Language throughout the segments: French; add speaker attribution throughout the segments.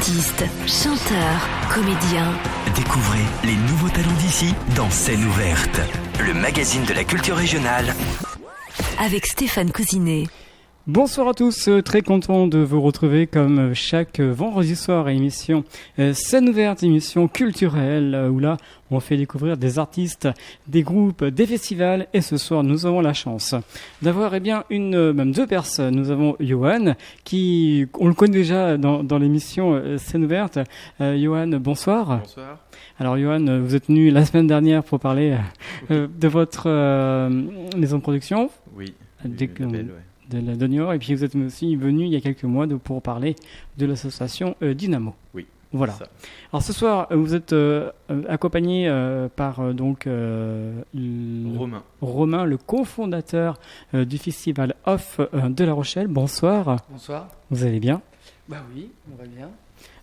Speaker 1: Artistes, chanteurs, comédiens.
Speaker 2: Découvrez les nouveaux talents d'ici dans Scène ouverte, le magazine de la culture régionale.
Speaker 1: Avec Stéphane Cousinet.
Speaker 3: Bonsoir à tous, très content de vous retrouver comme chaque vendredi soir à émission Scène ouverte, émission culturelle où là on fait découvrir des artistes, des groupes, des festivals et ce soir nous avons la chance d'avoir même deux personnes. Nous avons Johan qui, on le connaît déjà dans l'émission Scène ouverte. Johan, bonsoir.
Speaker 4: Bonsoir.
Speaker 3: Alors Johan, vous êtes venu la semaine dernière pour parler de votre maison de production.
Speaker 4: Oui.
Speaker 3: De la Donior, et puis vous êtes aussi venu il y a quelques mois pour parler de l'association Dynamo.
Speaker 4: Oui.
Speaker 3: Voilà.
Speaker 4: Ça.
Speaker 3: Alors ce soir, vous êtes accompagné par Romain, le cofondateur du festival Off de La Rochelle. Bonsoir.
Speaker 5: Bonsoir.
Speaker 3: Vous allez bien?
Speaker 5: Bah oui, on va bien.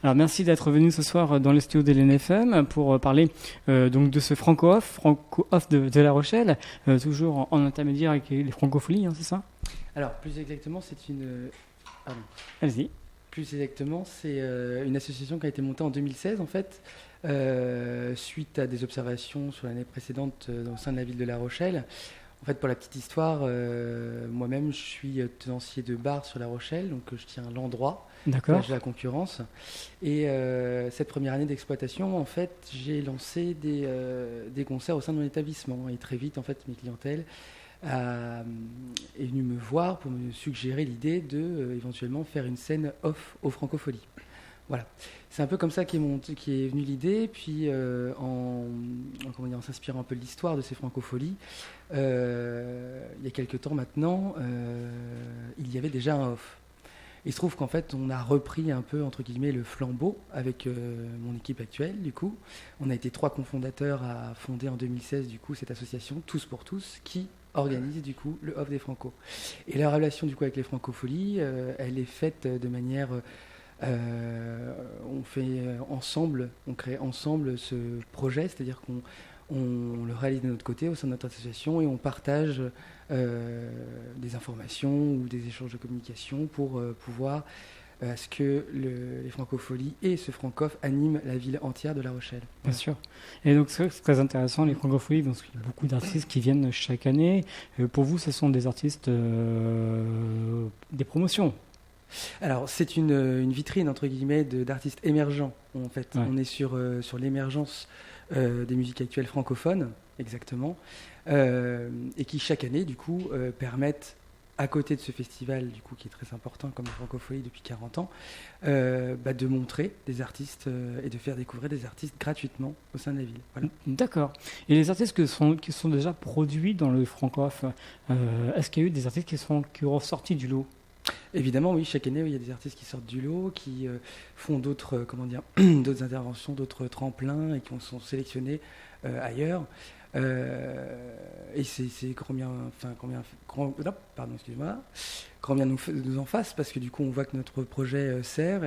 Speaker 3: Alors merci d'être venu ce soir dans les studios de l'NFM pour parler donc de ce Franco-Off de La Rochelle, toujours en intermédiaire avec les francopholies, hein, c'est ça?
Speaker 5: Alors plus exactement, c'est une. Pardon.
Speaker 3: Allez-y.
Speaker 5: Plus exactement, c'est une association qui a été montée en 2016 en fait, suite à des observations sur l'année précédente au sein de la ville de La Rochelle. En fait, pour la petite histoire, moi-même, je suis tenancier de bar sur La Rochelle, donc je tiens l'endroit.
Speaker 3: D'accord.
Speaker 5: J'ai la concurrence. Et cette première année d'exploitation, en fait, j'ai lancé des concerts au sein de mon établissement. Et très vite, en fait, mes clientèles est venue me voir pour me suggérer l'idée de éventuellement faire une scène off aux Francopholies. Voilà. C'est un peu comme ça qu'est venue l'idée. Puis en s'inspirant un peu de l'histoire de ces Francopholies, il y a quelques temps maintenant, il y avait déjà un off. Il se trouve qu'en fait, on a repris un peu, entre guillemets, le flambeau avec mon équipe actuelle, du coup. On a été 3 cofondateurs à fonder en 2016, du coup, cette association, Tous pour Tous, qui organise, du coup, le off des Franco. Et la relation, du coup, avec les Francopholies, elle est faite de manière... on fait ensemble, on crée ensemble ce projet, c'est-à-dire qu'on le réalise de notre côté au sein de notre association et on partage des informations ou des échanges de communication pour pouvoir à ce que les Francopholies et ce Francoff animent la ville entière de La Rochelle.
Speaker 3: Bien sûr. Et donc c'est très intéressant, les Francopholies, donc il y a beaucoup d'artistes qui viennent chaque année. Pour vous, ce sont des artistes des promotions?
Speaker 5: Alors, c'est une vitrine, entre guillemets, d'artistes émergents, en fait. Ouais. On est sur l'émergence des musiques actuelles francophones, exactement, et qui, chaque année, du coup, permettent, à côté de ce festival, du coup, qui est très important, comme la Francophonie depuis 40 ans, de montrer des artistes et de faire découvrir des artistes gratuitement au sein de la ville. Voilà.
Speaker 3: D'accord. Et les artistes qui sont déjà produits dans le Francoff, est-ce qu'il y a eu des artistes qui ont sorti du lot?
Speaker 5: Évidemment, oui. Chaque année, il y a des artistes qui sortent du lot, qui font d'autres d'autres interventions, d'autres tremplins et qui sont sélectionnés ailleurs. Et c'est grand bien nous en fasse, parce que du coup, on voit que notre projet sert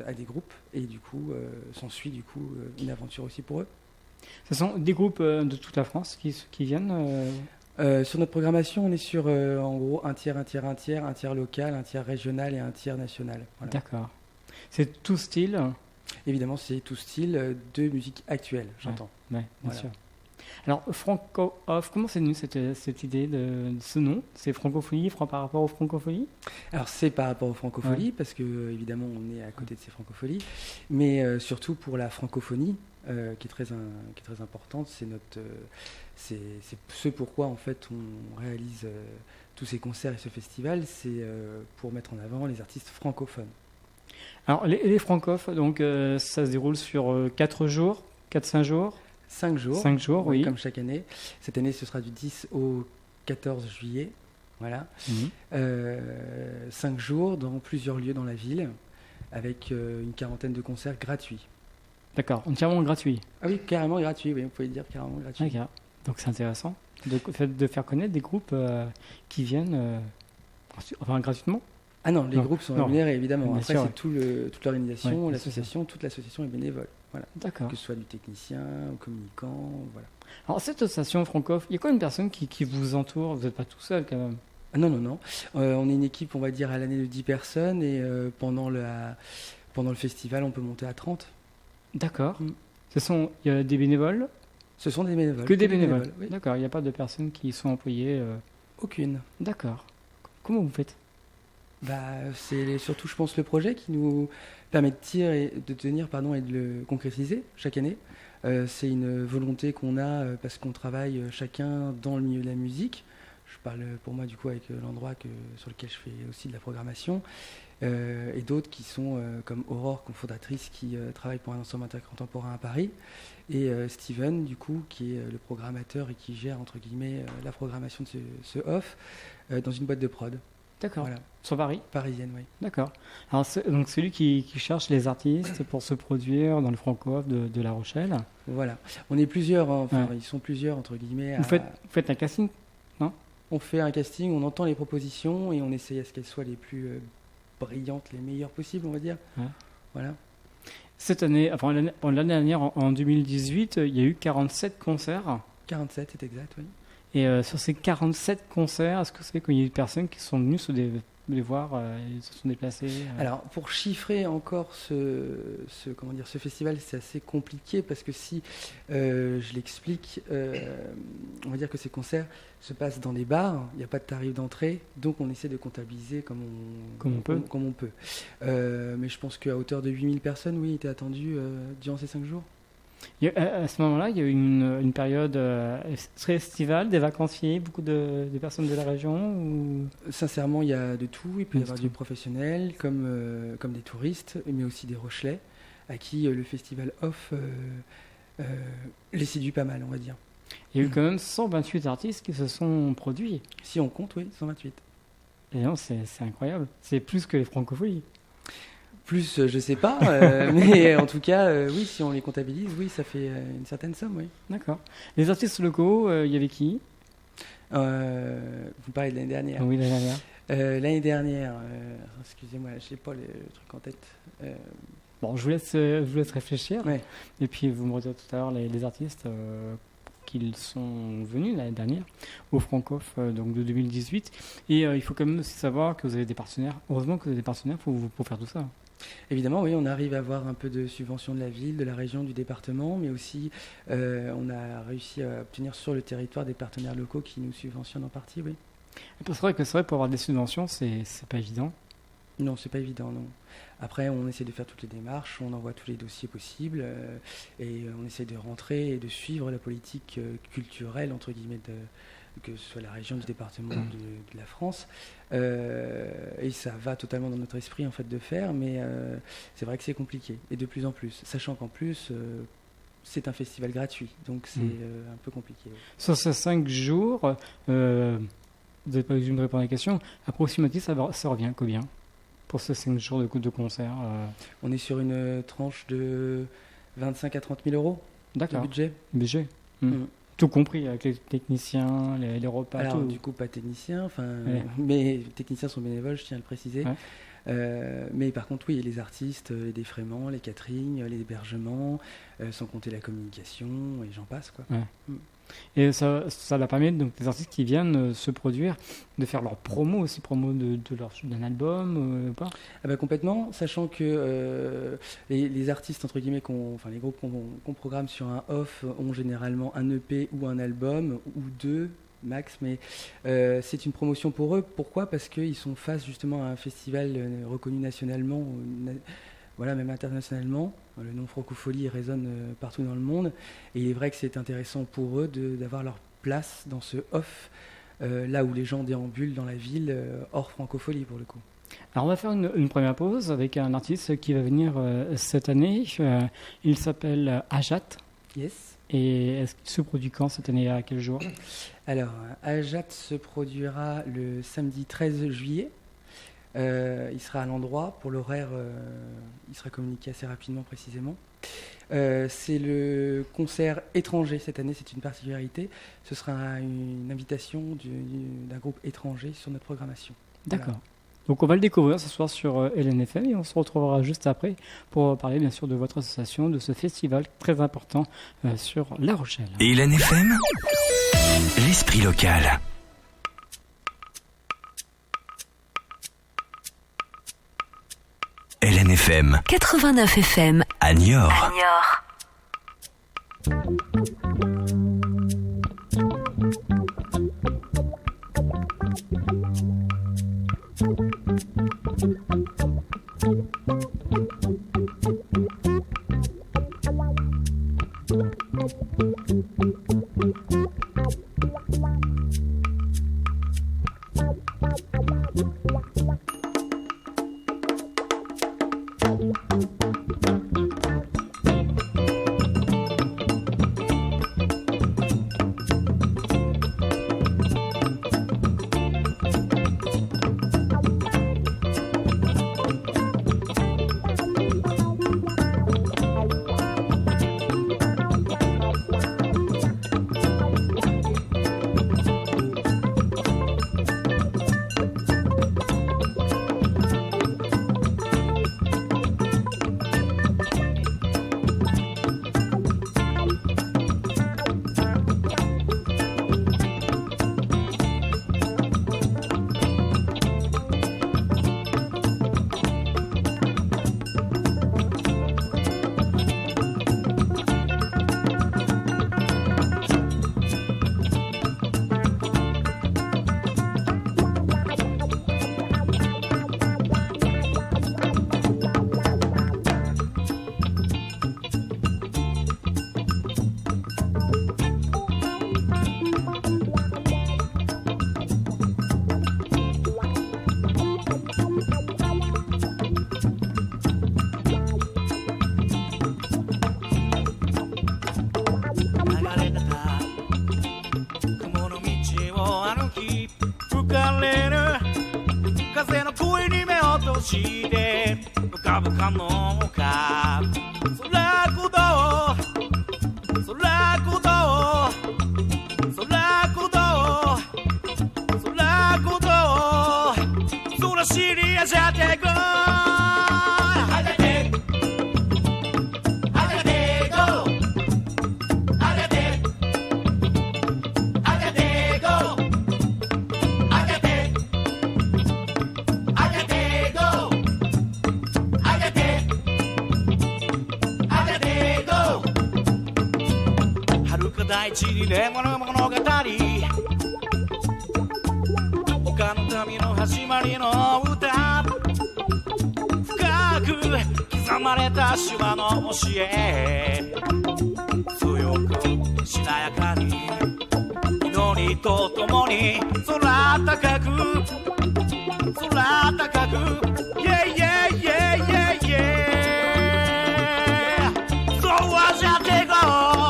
Speaker 5: à des groupes et du coup, s'ensuit du coup une aventure aussi pour eux.
Speaker 3: Ce sont des groupes de toute la France qui viennent
Speaker 5: sur notre programmation, on est sur en gros un tiers local, un tiers régional et un tiers national. Voilà.
Speaker 3: D'accord. C'est tout style?
Speaker 5: Évidemment, c'est tout style de musique actuelle, j'entends.
Speaker 3: Ouais, bien sûr. Alors, Franco-Off, comment c'est venu cette idée de ce nom? C'est Francophonie par rapport aux Francopholies? Alors,
Speaker 5: c'est par rapport aux Francopholies, parce que évidemment, on est à côté de ces Francopholies, mais surtout pour la francophonie, qui est très importante. C'est ce pourquoi en fait on réalise tous ces concerts et ce festival, c'est pour mettre en avant les artistes francophones.
Speaker 3: Alors les francophones, donc ça se déroule sur 4 jours, 4-5 jours?
Speaker 5: 5 jours.
Speaker 3: 5 jours, oui.
Speaker 5: Comme chaque année. Cette année, ce sera du 10 au 14 juillet. Voilà. 5 jours dans plusieurs lieux dans la ville, avec une quarantaine de concerts gratuits.
Speaker 3: D'accord, entièrement gratuit?
Speaker 5: Ah oui, carrément gratuit, oui, vous pouvez dire carrément gratuit.
Speaker 3: Okay. Donc c'est intéressant de faire connaître des groupes qui viennent gratuitement?
Speaker 5: Ah non, les groupes sont rémunérés, évidemment. Après,
Speaker 3: sûr,
Speaker 5: c'est toute l'organisation, l'association, toute l'association est bénévole. Voilà.
Speaker 3: D'accord.
Speaker 5: Que ce soit du technicien, au communicant, voilà.
Speaker 3: Alors cette association Francoff, il y a combien de personnes qui vous entourent? Vous n'êtes pas tout seul quand même?
Speaker 5: Non. On est une équipe, on va dire, à l'année de 10 personnes et pendant Pendant le festival, on peut monter à 30.
Speaker 3: D'accord.
Speaker 5: Mm.
Speaker 3: Il y a des bénévoles?
Speaker 5: Ce sont des bénévoles.
Speaker 3: Que des bénévoles.
Speaker 5: Oui.
Speaker 3: D'accord, il n'y a pas de personnes qui sont employées.
Speaker 5: Aucune.
Speaker 3: D'accord. Comment vous faites?
Speaker 5: C'est surtout, je pense, le projet qui nous permet de tenir et de le concrétiser chaque année. C'est une volonté qu'on a parce qu'on travaille chacun dans le milieu de la musique. Je parle pour moi du coup avec l'endroit sur lequel je fais aussi de la programmation. Et d'autres qui sont comme Aurore, cofondatrice, qui travaille pour un ensemble intercontemporain à Paris. Et Steven, du coup, qui est le programmateur et qui gère, entre guillemets, la programmation de ce off dans une boîte de prod.
Speaker 3: D'accord.
Speaker 5: Voilà.
Speaker 3: Sur Paris?
Speaker 5: Parisienne, oui.
Speaker 3: D'accord. Alors, donc c'est lui qui cherche les artistes pour se produire dans le Franco-Off de La Rochelle.
Speaker 5: Voilà. On est plusieurs, hein,
Speaker 3: Ouais.
Speaker 5: ils sont plusieurs, entre guillemets.
Speaker 3: Vous faites un casting?
Speaker 5: On fait un casting, on entend les propositions et on essaye à ce qu'elles soient les plus brillantes, les meilleures possibles, on va dire.
Speaker 3: Ouais.
Speaker 5: Voilà.
Speaker 3: Cette année, enfin l'année dernière, en 2018, il y a eu 47 concerts.
Speaker 5: 47, c'est exact, oui.
Speaker 3: Et sur ces 47 concerts, est-ce que vous savez qu'il y a eu des personnes qui sont venues les voir et se sont déplacées
Speaker 5: Alors, pour chiffrer encore ce festival, c'est assez compliqué parce que si je l'explique, on va dire que ces concerts se passent dans des bars, il n'y a pas de tarif d'entrée, donc on essaie de comptabiliser comme on peut. Mais je pense qu'à hauteur de 8000 personnes, oui, étaient attendues durant ces 5 jours.
Speaker 3: À ce moment-là, il y a eu une période très estivale, des vacanciers, beaucoup de personnes de la région ou...
Speaker 5: Sincèrement, il y a de tout. Il peut y avoir
Speaker 3: tout.
Speaker 5: du professionnel, comme des touristes, mais aussi des Rochelais, à qui le festival off les séduit pas mal, on va dire.
Speaker 3: Il y a eu quand même 128 artistes qui se sont produits.
Speaker 5: Si on compte, oui, 128.
Speaker 3: Et non, c'est incroyable. C'est plus que les francophonies.
Speaker 5: Plus, je sais pas, mais en tout cas, oui, si on les comptabilise, oui, ça fait une certaine somme, oui.
Speaker 3: D'accord. Les artistes locaux, il y avait qui?
Speaker 5: Vous parlez de l'année dernière.
Speaker 3: Oui, l'année dernière.
Speaker 5: L'année dernière, excusez-moi, je n'ai pas le truc en tête.
Speaker 3: Bon, je vous laisse réfléchir.
Speaker 5: Ouais.
Speaker 3: Et puis, vous me redirez tout à l'heure les artistes qui sont venus l'année dernière au Francoff donc de 2018. Et il faut quand même aussi savoir que vous avez des partenaires. Heureusement que vous avez des partenaires pour faire tout ça.
Speaker 5: Évidemment, oui, on arrive à avoir un peu de subvention de la ville, de la région, du département, mais aussi on a réussi à obtenir sur le territoire des partenaires locaux qui nous subventionnent en partie, oui.
Speaker 3: C'est vrai pour avoir des subventions, c'est pas évident.
Speaker 5: Non, c'est pas évident, non. Après, on essaie de faire toutes les démarches, on envoie tous les dossiers possibles et on essaie de rentrer et de suivre la politique culturelle, entre guillemets, que ce soit la région, du département, de la France. Et ça va totalement dans notre esprit, en fait, de faire, mais c'est vrai que c'est compliqué, et de plus en plus. Sachant qu'en plus, c'est un festival gratuit, donc c'est un peu compliqué. Ouais.
Speaker 3: Sur ces 5 jours, vous n'avez pas dû me répondre à la question, approximativement, ça revient combien pour ces 5 jours de concert
Speaker 5: On est sur une tranche de 25 à 30 000 euros de budget.
Speaker 3: Tout compris, avec les techniciens, les repas,
Speaker 5: alors,
Speaker 3: tout.
Speaker 5: du coup, pas technicien,
Speaker 3: Ouais.
Speaker 5: mais les techniciens sont bénévoles, je tiens à le préciser.
Speaker 3: Ouais.
Speaker 5: Mais par contre, oui, les artistes, les défraiements, les caterings, les hébergements, sans compter la communication, et j'en passe, quoi.
Speaker 3: Ouais. Et ça va permettre donc des artistes qui viennent se produire, de faire leur promo d'un album, pas?
Speaker 5: Ah bah complètement, sachant que les artistes entre guillemets, les groupes qu'on programme sur un off ont généralement un EP ou un album ou 2 max, mais c'est une promotion pour eux. Pourquoi? Parce qu'ils sont face justement à un festival reconnu nationalement. Voilà, même internationalement, le nom Francophonie résonne partout dans le monde. Et il est vrai que c'est intéressant pour eux d'avoir leur place dans ce off, là où les gens déambulent dans la ville, hors Francophonie pour le coup.
Speaker 3: Alors on va faire une première pause avec un artiste qui va venir cette année. Il s'appelle Ajat.
Speaker 5: Yes.
Speaker 3: Et est-ce qu'il se produit quand cette année, à quel jour?
Speaker 5: Alors, Ajat se produira le samedi 13 juillet. Il sera à l'endroit. Pour l'horaire, il sera communiqué assez rapidement, précisément. C'est le concert étranger cette année, c'est une particularité. Ce sera une invitation d'un groupe étranger sur notre programmation.
Speaker 3: D'accord.
Speaker 5: Voilà.
Speaker 3: Donc on va le découvrir ce soir sur LNFM et on se retrouvera juste après pour parler bien sûr de votre association, de ce festival très important sur La Rochelle.
Speaker 2: Et LNFM, l'esprit local. LNFM
Speaker 1: 89 FM
Speaker 2: à Niort.
Speaker 4: 大地にで物語他の民の始まりの歌深く刻まれた手話の教え強くしなやかに祈りとともに空高く空高く Yeah yeah yeah yeah yeah So I shall take off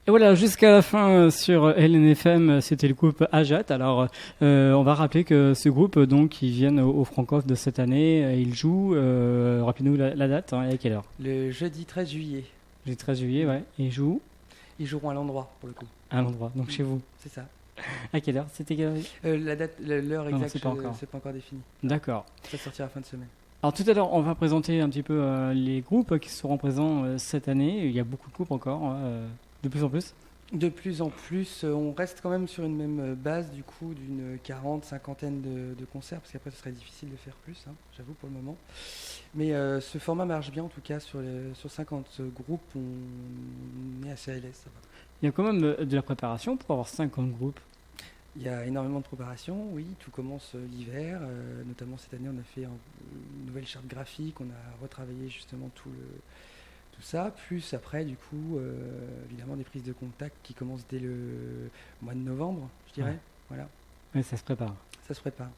Speaker 3: Et voilà, jusqu'à la fin sur LNFM, c'était le groupe Ajat. Alors, on va rappeler que ce groupe, donc, ils viennent au Francoff de cette année. Ils jouent, rappelez-nous la date, et à quelle heure?
Speaker 5: Le jeudi 13 juillet.
Speaker 3: Le 13 juillet, ouais. Et ils jouent
Speaker 5: Ils joueront à l'endroit, pour le coup.
Speaker 3: à l'endroit, donc chez vous.
Speaker 5: C'est ça.
Speaker 3: À quelle heure? C'était quelle heure?
Speaker 5: La date, l'heure
Speaker 3: Non,
Speaker 5: exacte,
Speaker 3: c'est pas encore.
Speaker 5: c'est pas encore défini.
Speaker 3: D'accord.
Speaker 5: Ça sortira fin de semaine.
Speaker 3: Alors tout à l'heure, on va présenter un petit peu les groupes qui seront présents cette année. Il y a beaucoup de groupes encore, de plus en plus.
Speaker 5: De plus en plus, on reste quand même sur une même base du coup d'une 40-50aine de concerts, parce qu'après ce serait difficile de faire plus, hein, j'avoue pour le moment. Mais ce format marche bien en tout cas, sur 50 groupes, on est assez à l'aise, ça va.
Speaker 3: Il y a quand même de la préparation pour avoir 50 groupes.
Speaker 5: Il y a énormément de préparation, oui, tout commence l'hiver, notamment cette année on a fait une nouvelle charte graphique, on a retravaillé justement tout ça, plus après du coup évidemment des prises de contact qui commencent dès le mois de novembre, je dirais.
Speaker 3: Ouais.
Speaker 5: Voilà,
Speaker 3: Oui, ça se prépare.
Speaker 5: ça se prépare.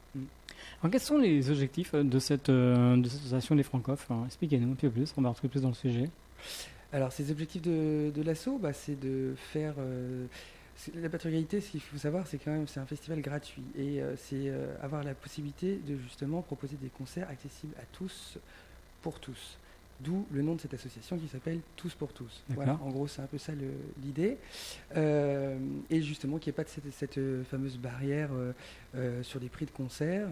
Speaker 3: Alors quels sont les objectifs de cette association des Francophes? Expliquez-nous un peu plus, on va rentrer plus dans le sujet.
Speaker 5: Alors ces objectifs de l'asso, c'est de faire... la Patriot-Égalité, ce qu'il faut savoir, c'est quand même c'est un festival gratuit et c'est avoir la possibilité de justement proposer des concerts accessibles à tous, pour tous. D'où le nom de cette association qui s'appelle Tous pour tous.
Speaker 3: D'accord.
Speaker 5: Voilà, en gros, c'est un peu ça l'idée. Et justement, qu'il n'y ait pas de cette fameuse barrière sur les prix de concert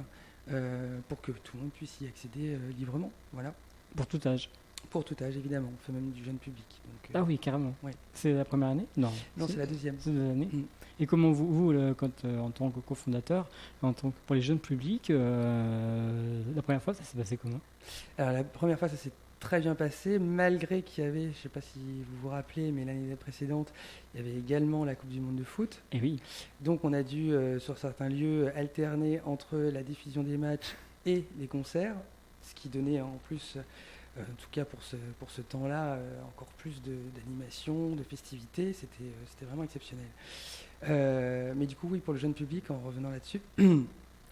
Speaker 5: pour que tout le monde puisse y accéder librement. Voilà.
Speaker 3: Pour tout âge.
Speaker 5: Pour tout âge, évidemment. On fait même du jeune public. Donc,
Speaker 3: Ah oui, carrément.
Speaker 5: ouais.
Speaker 3: C'est la première année? Non.
Speaker 5: non, c'est la deuxième.
Speaker 3: C'est 2 années.
Speaker 5: Mm.
Speaker 3: Et comment vous quand, en tant que cofondateur, pour les jeunes publics, la première fois, ça s'est passé comment?
Speaker 5: Alors, la première fois, ça s'est très bien passé, malgré qu'il y avait, je ne sais pas si vous vous rappelez, mais l'année précédente, il y avait également la Coupe du Monde de foot.
Speaker 3: Eh oui.
Speaker 5: Donc on a dû, sur certains lieux, alterner entre la diffusion des matchs et les concerts, ce qui donnait en plus, en tout cas pour ce temps-là, encore plus d'animation, de festivité. C'était vraiment exceptionnel. Mais du coup, oui, pour le jeune public, en revenant là-dessus,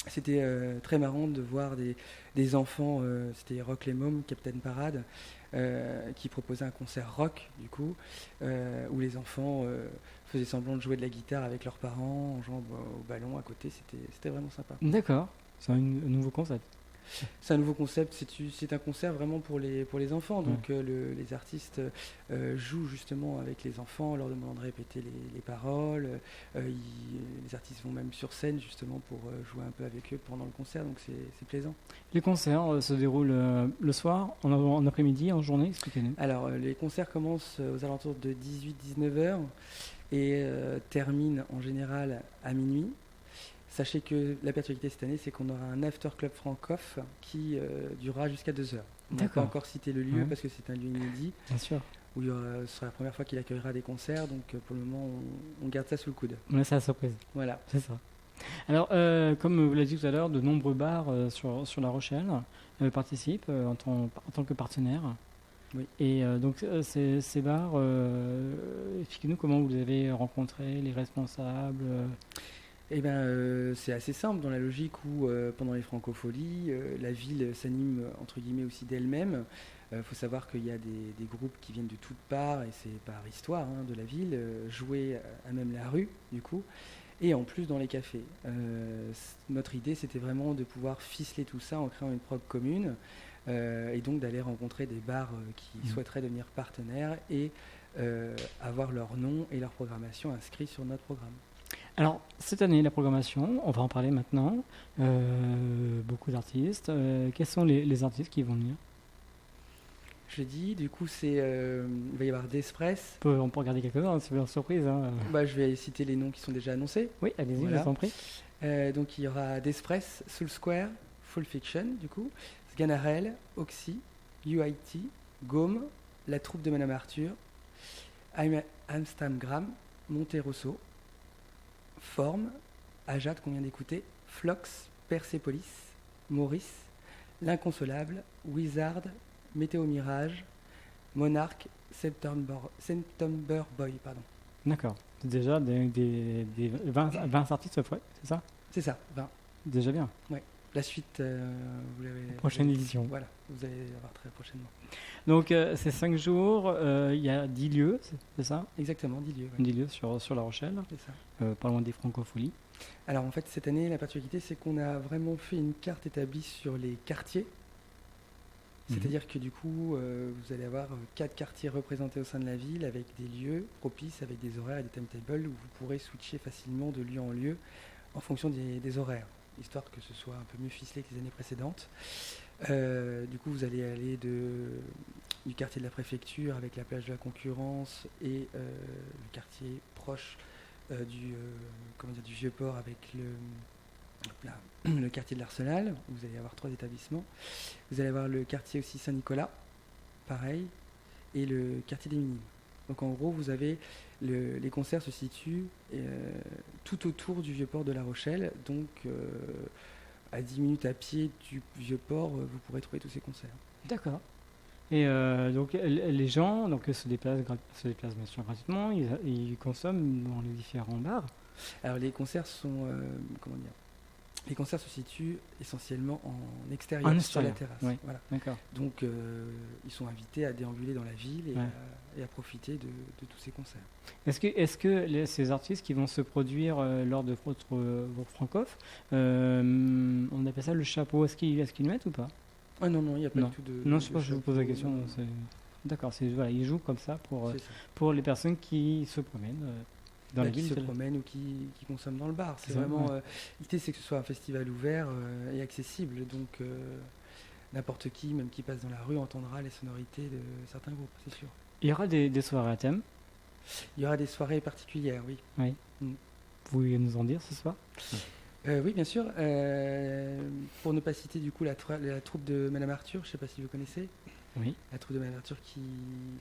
Speaker 5: c'était très marrant de voir des enfants, c'était Rock les Mômes, Captain Parade, qui proposait un concert rock, du coup, où les enfants faisaient semblant de jouer de la guitare avec leurs parents, en jouant au ballon à côté. C'était vraiment sympa.
Speaker 3: D'accord. C'est un nouveau concept.
Speaker 5: C'est un nouveau concept, c'est un concert vraiment pour les enfants. Donc les artistes jouent justement avec les enfants, leur demandant de répéter les paroles. Les artistes vont même sur scène justement pour jouer un peu avec eux pendant le concert, donc c'est plaisant.
Speaker 3: Les concerts se déroulent le soir, en après-midi, en journée, expliquez-nous.
Speaker 5: Alors les concerts commencent aux alentours de 18-19 heures et terminent en général à minuit. Sachez que la particularité cette année, c'est qu'on aura un after club francoff qui durera jusqu'à 2 heures. On n'a pas
Speaker 3: D'accord.
Speaker 5: encore cité le lieu
Speaker 3: Ouais.
Speaker 5: parce que c'est un lieu inédit
Speaker 3: Bien sûr.
Speaker 5: où ce sera la première fois qu'il accueillera des concerts. Donc pour le moment, on garde ça sous le coude.
Speaker 3: On laisse la surprise.
Speaker 5: Voilà.
Speaker 3: C'est ça. Alors, comme vous l'avez dit tout à l'heure, de nombreux bars sur La Rochelle participent en tant que partenaires.
Speaker 5: Oui.
Speaker 3: Et donc, ces bars, expliquez-nous comment vous les avez rencontrés, les responsables.
Speaker 5: Eh bien, c'est assez simple dans la logique où pendant les francopholies, la ville s'anime entre guillemets aussi d'elle-même. Faut savoir qu'il y a des groupes qui viennent de toutes parts et c'est par histoire de la ville, jouer à même la rue du coup. Et en plus dans les cafés. Notre idée, c'était vraiment de pouvoir ficeler tout ça en créant une prog commune et donc d'aller rencontrer des bars qui souhaiteraient devenir partenaires et avoir leur nom et leur programmation inscrits sur notre programme.
Speaker 3: Alors, cette année, la programmation, on va en parler maintenant. Beaucoup d'artistes. Quels sont les artistes qui vont venir?
Speaker 5: Jeudi, du coup, il va y avoir Despress.
Speaker 3: On peut regarder quelques-uns, c'est une surprise. Hein.
Speaker 5: Je vais citer les noms qui sont déjà annoncés.
Speaker 3: Oui, allez-y,
Speaker 5: Voilà.
Speaker 3: je vous en prie.
Speaker 5: Donc il y aura Despress, Soul Square, Full Fiction, du coup, Sganarelle, Oxy, UIT, Gaume, La Troupe de Madame Arthur, Amsterdam, Monterosso, Forme, Ajat qu'on vient d'écouter, Flox, Persepolis, Maurice, L'Inconsolable, Wizard, Météo Mirage, Monarch, September Boy, pardon.
Speaker 3: D'accord. C'est déjà des 20 artistes, ouais, c'est ça?
Speaker 5: C'est ça, 20.
Speaker 3: Déjà bien.
Speaker 5: Ouais. La suite, vous l'avez...
Speaker 3: Prochaine édition.
Speaker 5: Voilà, vous allez avoir très prochainement.
Speaker 3: Donc, c'est 5 jours, il y a 10 lieux, c'est ça?
Speaker 5: Exactement, 10 lieux.
Speaker 3: 10 lieux sur La Rochelle,
Speaker 5: C'est ça.
Speaker 3: pas loin des Francopholies.
Speaker 5: Alors en fait, cette année, la particularité, c'est qu'on a vraiment fait une carte établie sur les quartiers. C'est-à-dire que du coup, vous allez avoir 4 quartiers représentés au sein de la ville avec des lieux propices, avec des horaires et des timetables où vous pourrez switcher facilement de lieu en lieu en fonction des horaires, histoire que ce soit un peu mieux ficelé que les années précédentes. Du coup, vous allez aller du quartier de la préfecture avec la plage de la Concurrence et le quartier proche du Vieux-Port avec le quartier de l'Arsenal, où vous allez avoir 3 établissements. Vous allez avoir le quartier aussi Saint-Nicolas, pareil, et le quartier des Minimes. Donc en gros, vous avez les concerts se situent tout autour du Vieux-Port de La Rochelle, donc à 10 minutes à pied du Vieux-Port, vous pourrez trouver tous ces concerts.
Speaker 3: D'accord. Et donc les gens se déplacent bien sûr gratuitement, ils consomment dans les différents bars.
Speaker 5: Alors les concerts sont les concerts se situent essentiellement en extérieur, sur la terrasse.
Speaker 3: Oui.
Speaker 5: Voilà.
Speaker 3: D'accord.
Speaker 5: Donc ils sont invités à déambuler dans la ville et à profiter de tous ces concerts.
Speaker 3: Est-ce que ces artistes qui vont se produire lors de vos Francof, on appelle ça le chapeau, est-ce qu'ils le mettent ou pas?
Speaker 5: Ah non, il n'y a pas du tout de...
Speaker 3: Non, je sais pas, je vous pose la question. D'accord, ils jouent comme ça pour les personnes qui se promènent dans la ville.
Speaker 5: Qui se promènent ou qui consomment dans le bar. C'est vraiment... l'idée, c'est que ce soit un festival ouvert et accessible. Donc, n'importe qui, même qui passe dans la rue, entendra les sonorités de certains groupes, c'est sûr.
Speaker 3: Il y aura des soirées à thème?
Speaker 5: Il y aura des soirées particulières, oui.
Speaker 3: Oui. Vous pouvez nous en dire ce soir?
Speaker 5: Oui, bien sûr. Pour ne pas citer du coup la troupe de Madame Arthur, je ne sais pas si vous connaissez.
Speaker 3: Oui.
Speaker 5: La troupe de Madame Arthur qui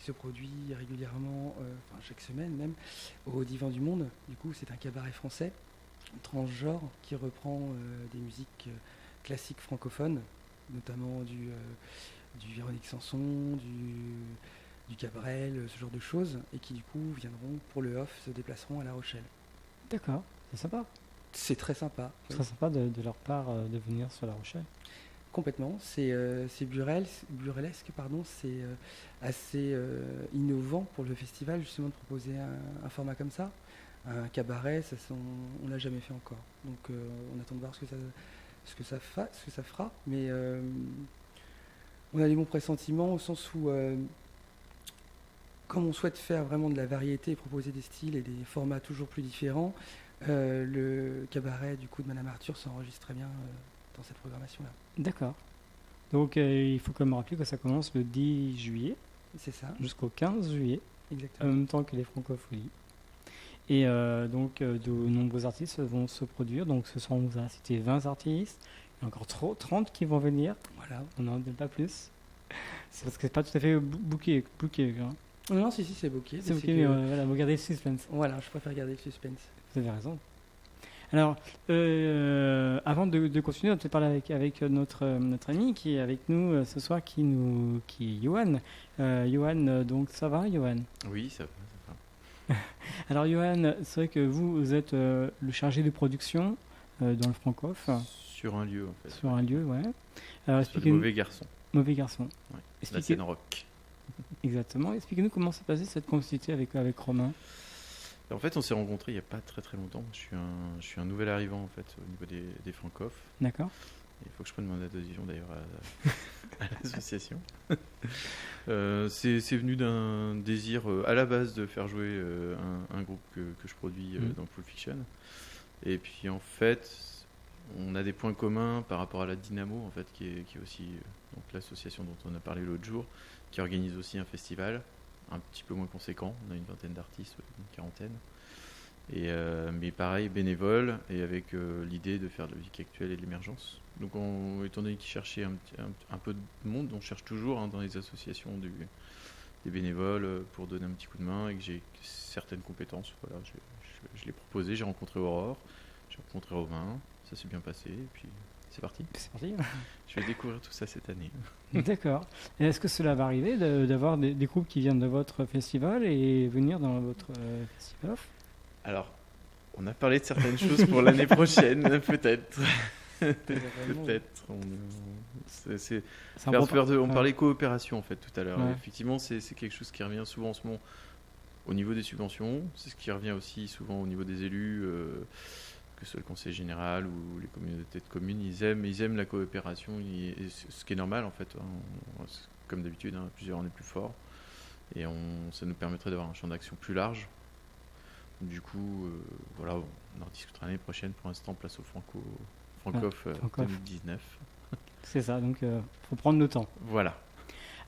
Speaker 5: se produit régulièrement, chaque semaine même, au Divan du Monde. Du coup, c'est un cabaret français, transgenre, qui reprend des musiques classiques francophones, notamment du Véronique Sanson, du Cabrel, ce genre de choses, et qui du coup viendront pour le off, se déplaceront à La Rochelle.
Speaker 3: D'accord, c'est sympa.
Speaker 5: C'est très sympa.
Speaker 3: Très sympa de leur part de venir sur La Rochelle.
Speaker 5: Complètement, c'est burlesque, c'est assez innovant pour le festival justement de proposer un format comme ça. Un cabaret, on l'a jamais fait encore. Donc on attend de voir ce que ça fera. Mais on a des bons pressentiments au sens où, comme on souhaite faire vraiment de la variété et proposer des styles et des formats toujours plus différents, le cabaret du coup de Madame Arthur s'enregistre très bien dans cette programmation-là.
Speaker 3: D'accord. Donc il faut quand même rappeler que ça commence le 10 juillet.
Speaker 5: C'est ça.
Speaker 3: Jusqu'au 15 juillet.
Speaker 5: Exactement.
Speaker 3: En même temps que les Francopholies. Et donc de nombreux artistes vont se produire. Donc ce sont, on vous a cité 20 artistes. Il y a encore 30 qui vont venir.
Speaker 5: Voilà.
Speaker 3: On n'en donne pas plus. C'est parce que c'est pas tout à fait booké. Hein.
Speaker 5: Non, si, c'est booké.
Speaker 3: C'est booké, mais voilà, vous gardez le suspense.
Speaker 5: Voilà, je préfère garder le suspense.
Speaker 3: Vous avez raison. Alors, avant de continuer, on va peut-être parler avec notre ami qui est avec nous ce soir, qui est Johan. Johan, donc ça va, Johan?
Speaker 6: Oui, ça va.
Speaker 3: Alors, Johan, c'est vrai que vous êtes le chargé de production dans le Francof.
Speaker 6: Sur un lieu, en fait.
Speaker 3: Sur un lieu, ouais.
Speaker 6: Sur le Mauvais Garçon.
Speaker 3: Mauvais Garçon.
Speaker 6: Ouais. La scène rock.
Speaker 3: Exactement. Expliquez-nous comment s'est passée cette complicité avec Romain.
Speaker 6: En fait, on s'est rencontrés il n'y a pas très très longtemps. Je suis un nouvel arrivant en fait au niveau des Francof.
Speaker 3: D'accord.
Speaker 6: Il faut que je prenne mon adhésion d'ailleurs à l'association. C'est venu d'un désir à la base de faire jouer un groupe que je produis dans Pulp Fiction. Et puis en fait, on a des points communs par rapport à la Dynamo en fait, qui est aussi donc l'association dont on a parlé l'autre jour, qui organise aussi un festival. Un petit peu moins conséquent, on a une vingtaine d'artistes, une quarantaine, mais pareil, bénévole, et avec l'idée de faire de la musique actuelle et de l'émergence. Donc étant donné qu'ils cherchaient un peu de monde, on cherche toujours dans les associations des bénévoles pour donner un petit coup de main, et que j'ai certaines compétences, voilà, je l'ai proposé, j'ai rencontré Aurore, j'ai rencontré Romain, ça s'est bien passé, et puis c'est parti.
Speaker 3: C'est parti.
Speaker 6: Je vais découvrir tout ça cette année.
Speaker 3: D'accord. Et est-ce que cela va arriver d'avoir des groupes qui viennent de votre festival et venir dans votre festival?
Speaker 6: Alors, on a parlé de certaines choses pour l'année prochaine, peut-être. Peut-être. C'est
Speaker 3: C'est
Speaker 6: faire
Speaker 3: important.
Speaker 6: peur on
Speaker 3: Ouais.
Speaker 6: parlait coopération en fait tout à l'heure.
Speaker 3: Ouais.
Speaker 6: Effectivement, c'est quelque chose qui revient souvent en ce moment au niveau des subventions. C'est ce qui revient aussi souvent au niveau des élus, que ce soit le conseil général ou les communautés de communes. Ils aiment la coopération, ce qui est normal en fait. Comme d'habitude, plusieurs on est plus fort. Et ça nous permettrait d'avoir un champ d'action plus large. Du coup, voilà, on en discutera l'année prochaine. Pour l'instant, place au Francoff
Speaker 3: Francoff.
Speaker 6: 2019.
Speaker 3: C'est ça, donc faut prendre le temps.
Speaker 6: Voilà.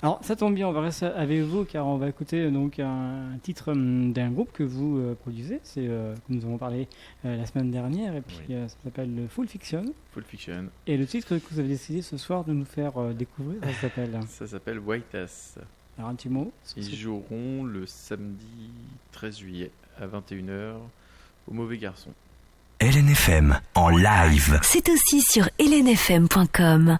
Speaker 3: Alors ça tombe bien, on va rester avec vous car on va écouter donc un titre d'un groupe que vous produisez, c'est que nous avons parlé la semaine dernière et puis
Speaker 6: Oui.
Speaker 3: ça s'appelle Full Fiction.
Speaker 6: Full Fiction.
Speaker 3: Et le titre que vous avez décidé ce soir de nous faire découvrir, ça s'appelle.
Speaker 6: Ça s'appelle White Ass.
Speaker 3: Alors un petit mot.
Speaker 6: Ils joueront le samedi 13 juillet à 21h au Mauvais Garçon.
Speaker 2: LNFM en live.
Speaker 1: C'est aussi sur lnfm.com.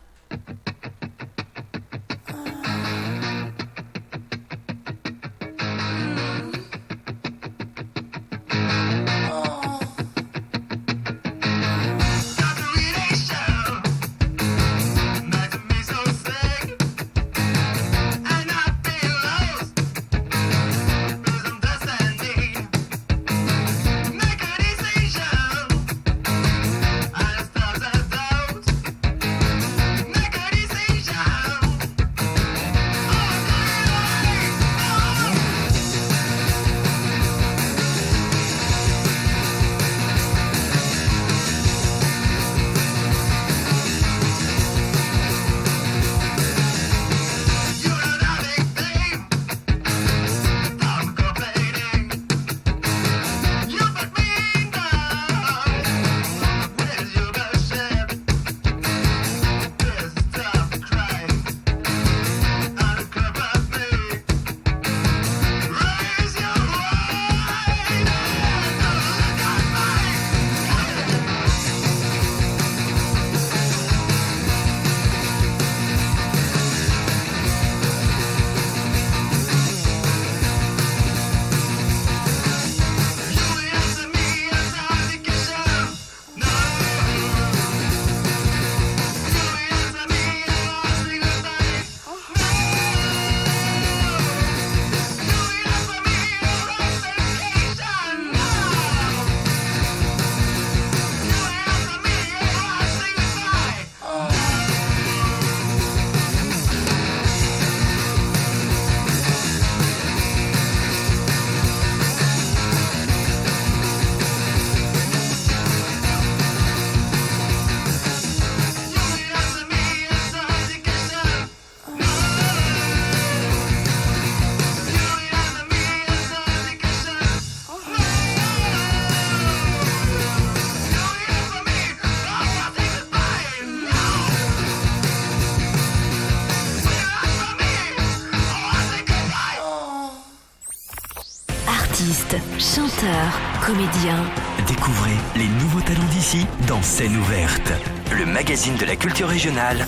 Speaker 1: Artistes, chanteurs, comédiens.
Speaker 2: Découvrez les nouveaux talents d'ici dans Scène ouverte, le magazine de la culture régionale.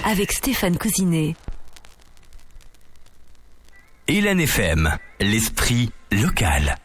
Speaker 1: Avec Stéphane Cousinet.
Speaker 2: LNFM, l'esprit local.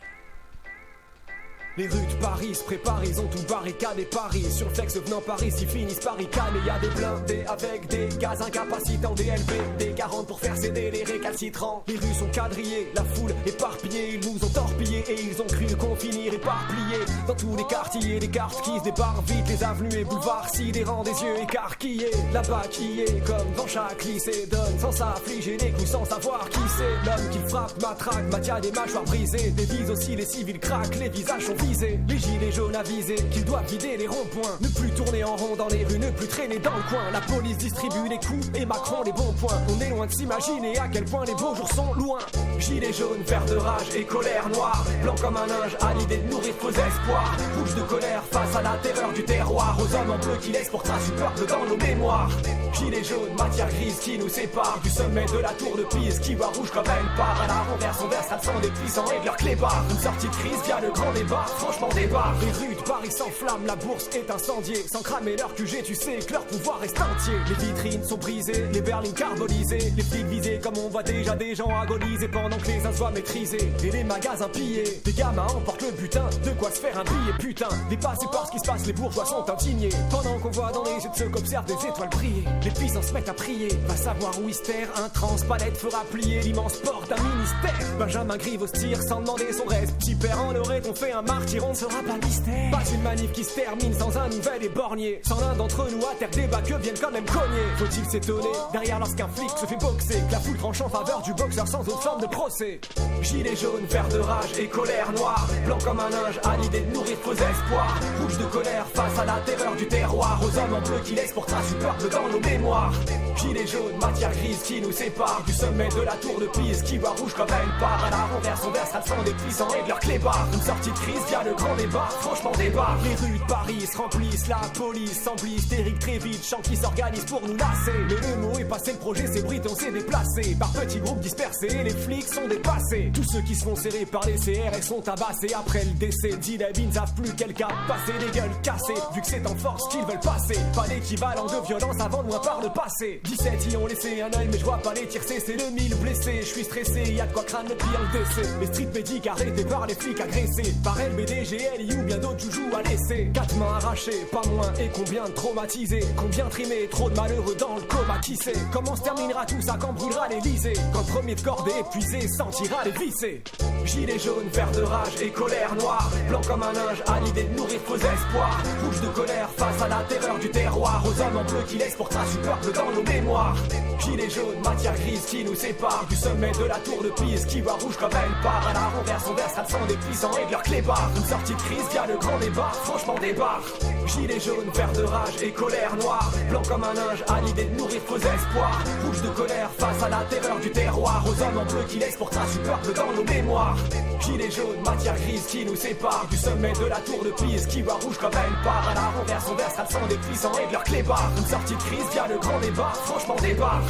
Speaker 7: Les rues de Paris se préparent, ils ont tout barricadé Paris. Sur le flex venant Paris, ils finissent par ricaner. Y'a des blindés avec des gaz incapacitants, des LP, des 40 pour faire céder les récalcitrants. Les rues sont quadrillées, la foule éparpillée. Ils nous ont torpillés et ils ont cru qu'on finirait éparpillés. Dans tous les quartiers, les cartes qui se débarrent vite. Les avenues et boulevards sidérants, des yeux écarquillés. Là-bas qui est comme dans chaque lycée donne, sans s'affliger les coups, sans savoir qui c'est. L'homme qui frappe, matraque, maintient des mâchoires brisées. Des vies aussi, les civils craquent, les visages sont visés. Les gilets jaunes avisés qu'ils doivent vider les ronds-points. Ne plus tourner en rond dans les rues, ne plus traîner dans le coin. La police distribue les coups et Macron les bons points. On est loin de s'imaginer à quel point les beaux jours sont loin. Gilets jaunes, vert de rage et colère noire. Blanc comme un linge à l'idée de nourrir faux espoirs. Rouge de colère face à la terreur du terroir. Aux hommes en bleu qui laissent pour trace superbe dans nos mémoires. Gilets jaunes, matière grise qui nous sépare du sommet de la tour de Pise qui voit rouge comme elle part. À la renverse, on verse le sang des puissants et de leurs clébards. Une sortie de crise via le grand débat. franchement des barres. Les rues de Paris s'enflamment, la bourse est incendiée. Sans cramer leur QG, tu sais que leur pouvoir reste entier. Les vitrines sont brisées, les berlines carbonisées. Les flics visés comme on voit déjà des gens agoniser pendant que les uns soient maîtrisés. Et les magasins pillés, des gamins emportent le butin. De quoi se faire un billet, putain. Dépassés par ce qui se passe, les bourgeois sont indignés. Pendant qu'on voit dans les yeux de ceux qu'observent des étoiles briller, les puissants se mettent à prier. Va savoir où ils se terrent, un transpalette fera plier l'immense porte d'un ministère. Benjamin Griveaux tire sans demander son reste. Petit père en aurait qu'on fait un martyr, on ne sera pas mystère. Pas une manif qui se termine sans un nouvel éborgné. Sans l'un d'entre nous à terre, débat que viennent quand même cogner. Faut-il s'étonner derrière lorsqu'un flic se fait boxer, que la foule tranche en faveur du boxeur sans autre forme de procès. Gilets jaunes, vert de rage et colère noire. Blanc comme un linge à l'idée de nourrir faux espoirs. Rouge de colère face à la terreur du terroir. Aux hommes en bleu qui laissent pour trace du peuple dans nos mémoires. Gilets jaunes, matière grise qui nous sépare du sommet de la tour de Pise qui voit rouge comme elle part. À la renverse, on verse le sang des puissants et de leurs clébards. Une sortie de crise via le grand débat, franchement débat. Les rues de Paris se remplissent, la police s'emblie. Eric très vite, chant qui s'organise pour nous lasser. Mais le mot est passé, le projet s'est brité, on s'est déplacé. Par petits groupes dispersés, les flics sont dépassés. Tous ceux qui se font serrer par les CRS sont tabassés. Après le décès, Dinabi ne savent plus quel cap passer. Les gueules cassées, vu que c'est en force qu'ils veulent passer. Pas l'équivalent de violence avant de moins par le passé. 17 y ont laissé un œil, mais je vois pas les tirs cesser. Le 1000 blessés, je suis stressé, y'a de quoi craindre le pire, le décès. Les street médics arrêtés par les flics agressés. Par LBD, GLI ou bien d'autres joujoux à laisser. 4 mains arrachées, pas moins, et combien de traumatisés. Combien trimés, trop de malheureux dans le coma, qui sait. Comment se terminera tout ça quand brûlera l'Elysée. Quand premier de cordée épuisé sentira les vissés. Gilets jaunes, vert de rage et colère noire. Blanc comme un linge à l'idée de nourrir faux espoirs. Rouge de colère face à la terreur du terroir. Aux hommes en bleu qui laissent pour trace du peuple dans nos mémoires. Gilets jaunes, matière grise qui nous sépare du sommet de la tour de Pise qui voit rouge comme elle part. À la renverse, on verse le sang des puissants et de leurs clébards. Une sortie de crise via le grand débat, franchement des barres. Gilets jaunes, vert de rage et colère noire. Blanc comme un linge à l'idée de nourrir faux espoirs. Rouge de colère face à la terreur du terroir. Aux hommes en bleu qui laissent pour trace du peuple dans nos mémoires. Gilets jaunes, matière grise qui nous sépare du sommet de la tour de Pise qui voit rouge comme elle part. À la renverse, on verse le sang des puissants et de leurs clébards. Une sortie de crise via le grand débat, franchement des barres.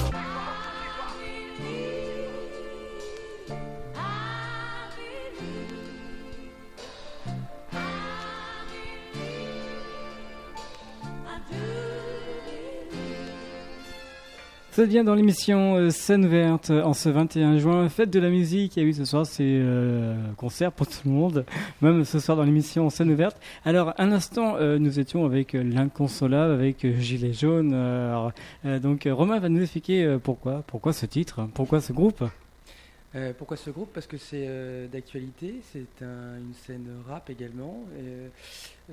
Speaker 3: Ça vient dans l'émission Scène Verte en ce 21 juin. Fête de la musique. Et oui, ce soir, c'est concert pour tout le monde. Même ce soir dans l'émission Scène Verte. Alors, un instant, nous étions avec l'Inconsolable, avec Gilets jaunes. Donc, Romain va nous expliquer pourquoi ce titre, pourquoi ce groupe.
Speaker 5: Pourquoi ce groupe ? Parce que c'est d'actualité, c'est une scène rap également, et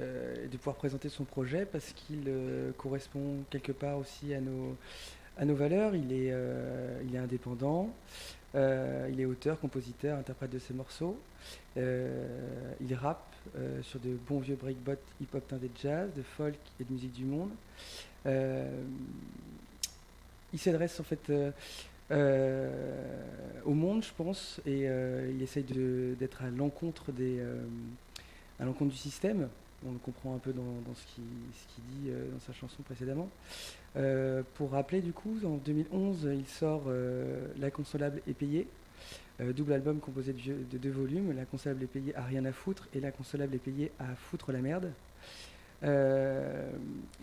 Speaker 5: de pouvoir présenter son projet parce qu'il correspond quelque part aussi à nos valeurs. Il est indépendant, il est auteur, compositeur, interprète de ses morceaux, il rappe sur de bons vieux breakbot, hip-hop teindé de jazz, de folk et de musique du monde. Il s'adresse en fait au monde, je pense, et il essaye d'être à l'encontre du système. On le comprend un peu dans ce qu'il dit dans sa chanson précédemment. Pour rappeler, du coup, en 2011, il sort L'Inconsolable est payé, double album composé de 2 volumes. L'Inconsolable est payé à rien à foutre et L'Inconsolable est payé à foutre la merde.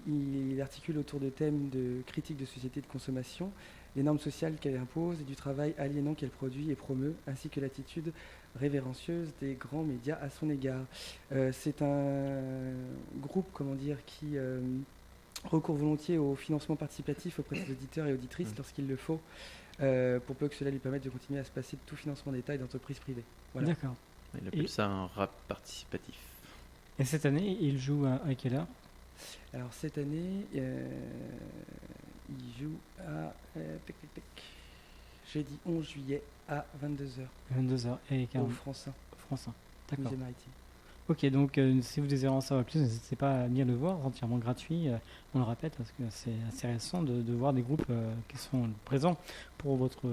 Speaker 5: Il articule autour de thèmes de critique de société de consommation, les normes sociales qu'elle impose et du travail aliénant qu'elle produit et promeut, ainsi que l'attitude révérencieuse des grands médias à son égard. C'est un groupe, qui recourt volontiers au financement participatif auprès des auditeurs et auditrices lorsqu'il le faut, pour peu que cela lui permette de continuer à se passer de tout financement d'État et d'entreprises privées. Voilà.
Speaker 3: D'accord.
Speaker 6: Il appelle ça un rap participatif.
Speaker 3: Et cette année, il joue à quelle heure ?
Speaker 5: Alors cette année, il joue à jeudi 11 juillet à 22h.
Speaker 3: 22h. Et
Speaker 5: au France 1.
Speaker 3: France 1. D'accord.
Speaker 5: Musée maritime.
Speaker 3: Ok, donc si vous désirez en savoir plus, n'hésitez pas à venir le voir, entièrement gratuit. On le répète parce que c'est assez récent de voir des groupes qui sont présents pour votre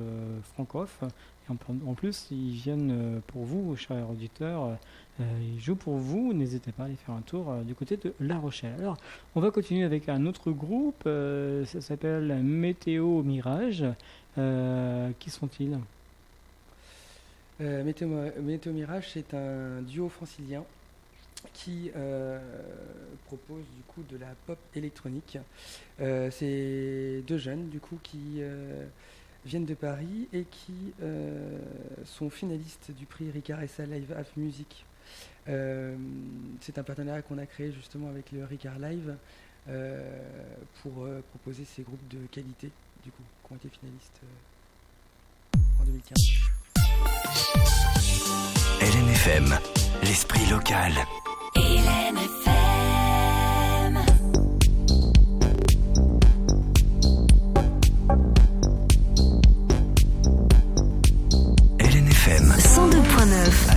Speaker 3: francof. Et en plus, ils viennent pour vous, chers auditeurs. Ils jouent pour vous. N'hésitez pas à aller faire un tour du côté de La Rochelle. Alors, on va continuer avec un autre groupe. Ça s'appelle Météo Mirage. Qui sont-ils ?
Speaker 5: Météo Mirage, c'est un duo francilien qui propose du coup de la pop électronique. C'est 2 jeunes du coup qui viennent de Paris et qui sont finalistes du prix Ricard SA Live Ave Music. C'est un partenariat qu'on a créé justement avec le Ricard Live pour proposer ces groupes de qualité du coup qui ont été finalistes en 2015.
Speaker 2: LNFM, l'esprit local. LNFM
Speaker 1: 102.9.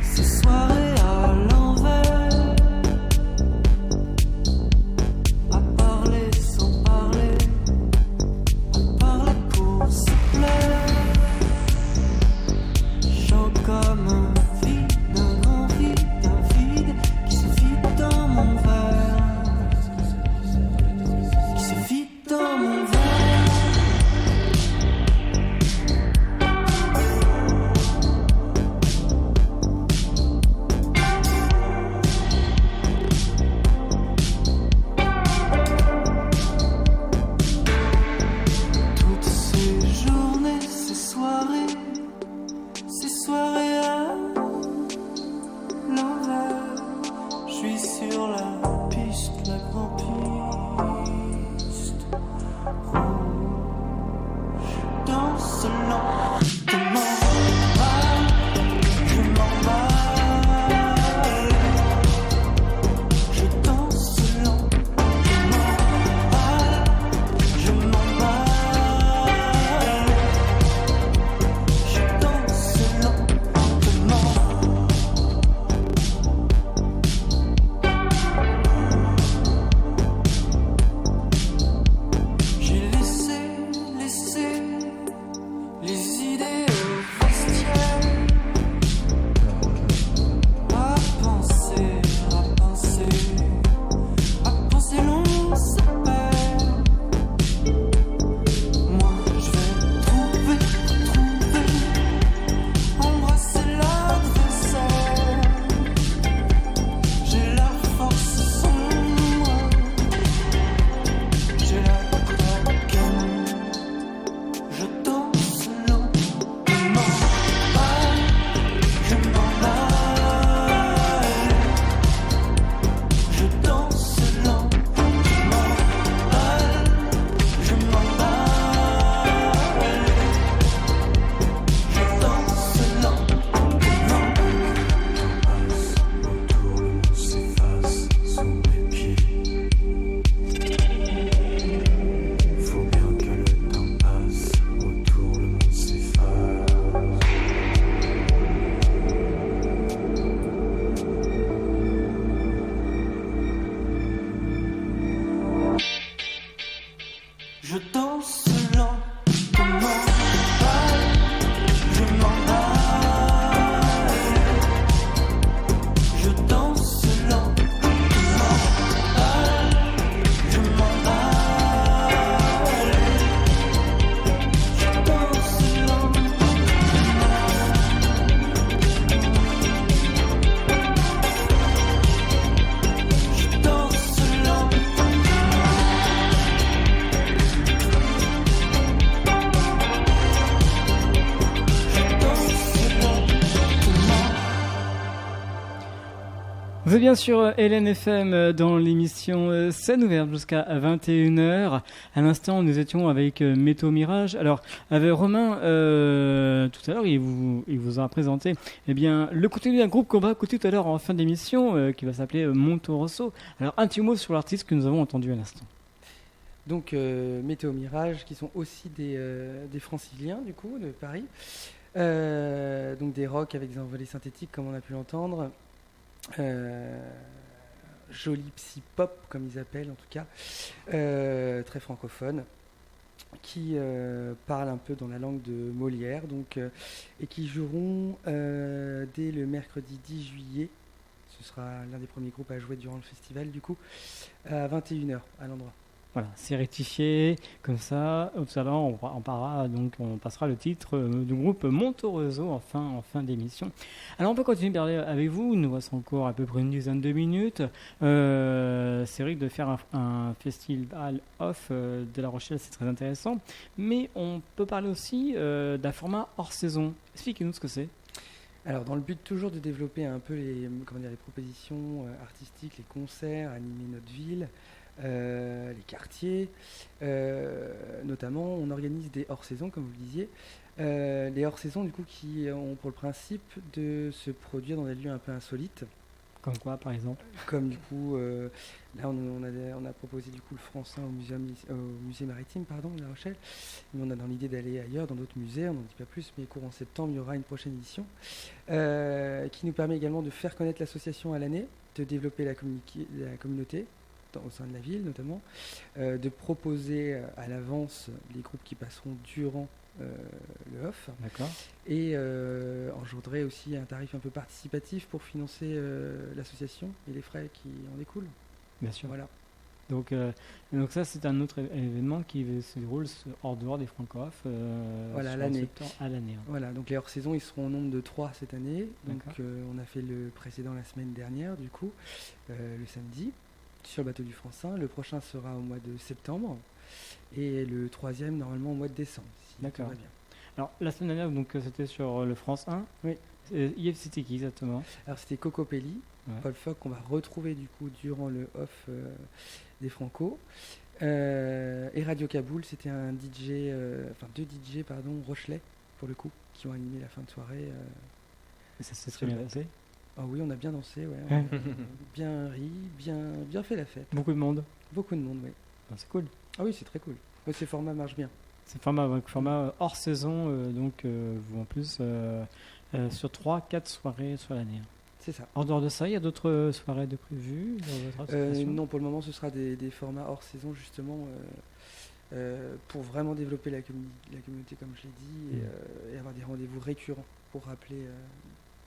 Speaker 8: Ces soirées à l'envers, à parler sans parler, à parler pour se plaire. Chaud comme un grand vide qui se vide dans mon verre, qui se vide dans mon verre. Toutes ces journées, ces soirées à l'envers. Je suis sur la piste, la grande piste rouge. Je danse lentement, je m'emballe. Je danse lentement, je m'emballe. Je danse lentement. J'ai laissé les idées au vestiaire. À penser, l'on se perd. Moi je vais trouver, embrasser l'adversaire. J'ai la force en moi, j'ai la claque. Je danse lentement, je m'emballe. Je danse lentement, je m'emballe. Je danse lentement. Autour le monde s'efface sous mes pieds. Faut bien que le temps passe. Autour le monde s'efface. Je danse lentement, je m'emballe. Je danse lentement, je m'emballe. Je danse lentement. Je danse lentement.
Speaker 3: Vous êtes bien sûr LNFM dans l'émission Scène ouverte jusqu'à 21h. À l'instant, nous étions avec Météo Mirage. Alors, avec Romain, tout à l'heure, il vous a présenté le contenu d'un groupe qu'on va écouter tout à l'heure en fin d'émission, qui va s'appeler Monte Rosso. Alors, un petit mot sur l'artiste que nous avons entendu à l'instant.
Speaker 5: Donc Météo Mirage, qui sont aussi des franciliens du coup de Paris, donc des rocks avec des envolées synthétiques comme on a pu l'entendre, joli psy pop comme ils appellent en tout cas, très francophone, qui parlent un peu dans la langue de Molière, donc et qui joueront dès le mercredi 10 juillet. Ce sera l'un des premiers groupes à jouer durant le festival du coup, à 21h à l'endroit.
Speaker 3: Voilà, c'est rectifié, comme ça, tout à l'heure on passera le titre du groupe Montorezo en fin d'émission. Alors on peut continuer à parler avec vous, il nous reste encore à peu près une dizaine de minutes. C'est vrai que de faire un festival off de La Rochelle, c'est très intéressant, mais on peut parler aussi d'un format hors saison. Expliquez-nous ce que c'est.
Speaker 5: Alors, dans le but toujours de développer un peu les propositions artistiques, les concerts, animer notre ville, les quartiers, notamment, on organise des hors-saisons, comme vous le disiez. Les hors-saisons, du coup, qui ont pour le principe de se produire dans des lieux un peu insolites.
Speaker 3: Comme quoi, par exemple?
Speaker 5: Comme du coup, là on a proposé du coup le Francin au musée maritime de La Rochelle. Mais on a dans l'idée d'aller ailleurs, dans d'autres musées, on n'en dit pas plus, mais courant septembre, il y aura une prochaine édition qui nous permet également de faire connaître l'association à l'année, de développer la communauté au sein de la ville notamment, de proposer à l'avance les groupes qui passeront durant le off.
Speaker 3: D'accord.
Speaker 5: Et engendrer aussi un tarif un peu participatif pour financer l'association et les frais qui en découlent.
Speaker 3: Bien sûr.
Speaker 5: Voilà.
Speaker 3: Donc ça, c'est un autre événement qui se déroule hors dehors des Franco-Off
Speaker 5: Voilà,
Speaker 3: à
Speaker 5: l'année.
Speaker 3: l'année. Hein.
Speaker 5: Voilà, donc les hors-saison, ils seront au nombre de 3 cette année. Donc
Speaker 3: D'accord.
Speaker 5: on a fait le précédent la semaine dernière, du coup, le samedi, sur le bateau du Francin. Le prochain sera au mois de septembre. Et le troisième, normalement, au mois de décembre. Si
Speaker 3: D'accord.
Speaker 5: tout va bien.
Speaker 3: Alors, la semaine dernière, donc, c'était sur le France 1.
Speaker 5: Oui.
Speaker 3: Hier, c'était qui exactement?
Speaker 5: Alors c'était Coco Pelli,
Speaker 3: Ouais.
Speaker 5: Paul Fock, qu'on va retrouver du coup durant le off des Franco. Et Radio Kaboul, c'était un DJ, deux DJ Rochelais pour le coup, qui ont animé la fin de soirée.
Speaker 3: Et ça s'est très bien passé.
Speaker 5: Ah oui, on a bien dansé, ouais, on a bien ri, bien fait la fête.
Speaker 3: Beaucoup de monde.
Speaker 5: Beaucoup de monde, oui.
Speaker 3: Ah, c'est cool.
Speaker 5: Ah oui, c'est très cool. Ouais, ces formats marchent bien.
Speaker 3: C'est format hors saison, donc vous en plus sur 3-4 soirées sur l'année. Hein.
Speaker 5: C'est ça.
Speaker 3: En dehors de ça, il y a d'autres soirées de prévues dans votre association?
Speaker 5: Non, pour le moment, ce sera des formats hors saison, justement, pour vraiment développer la communauté, comme je l'ai dit, et avoir des rendez-vous récurrents pour rappeler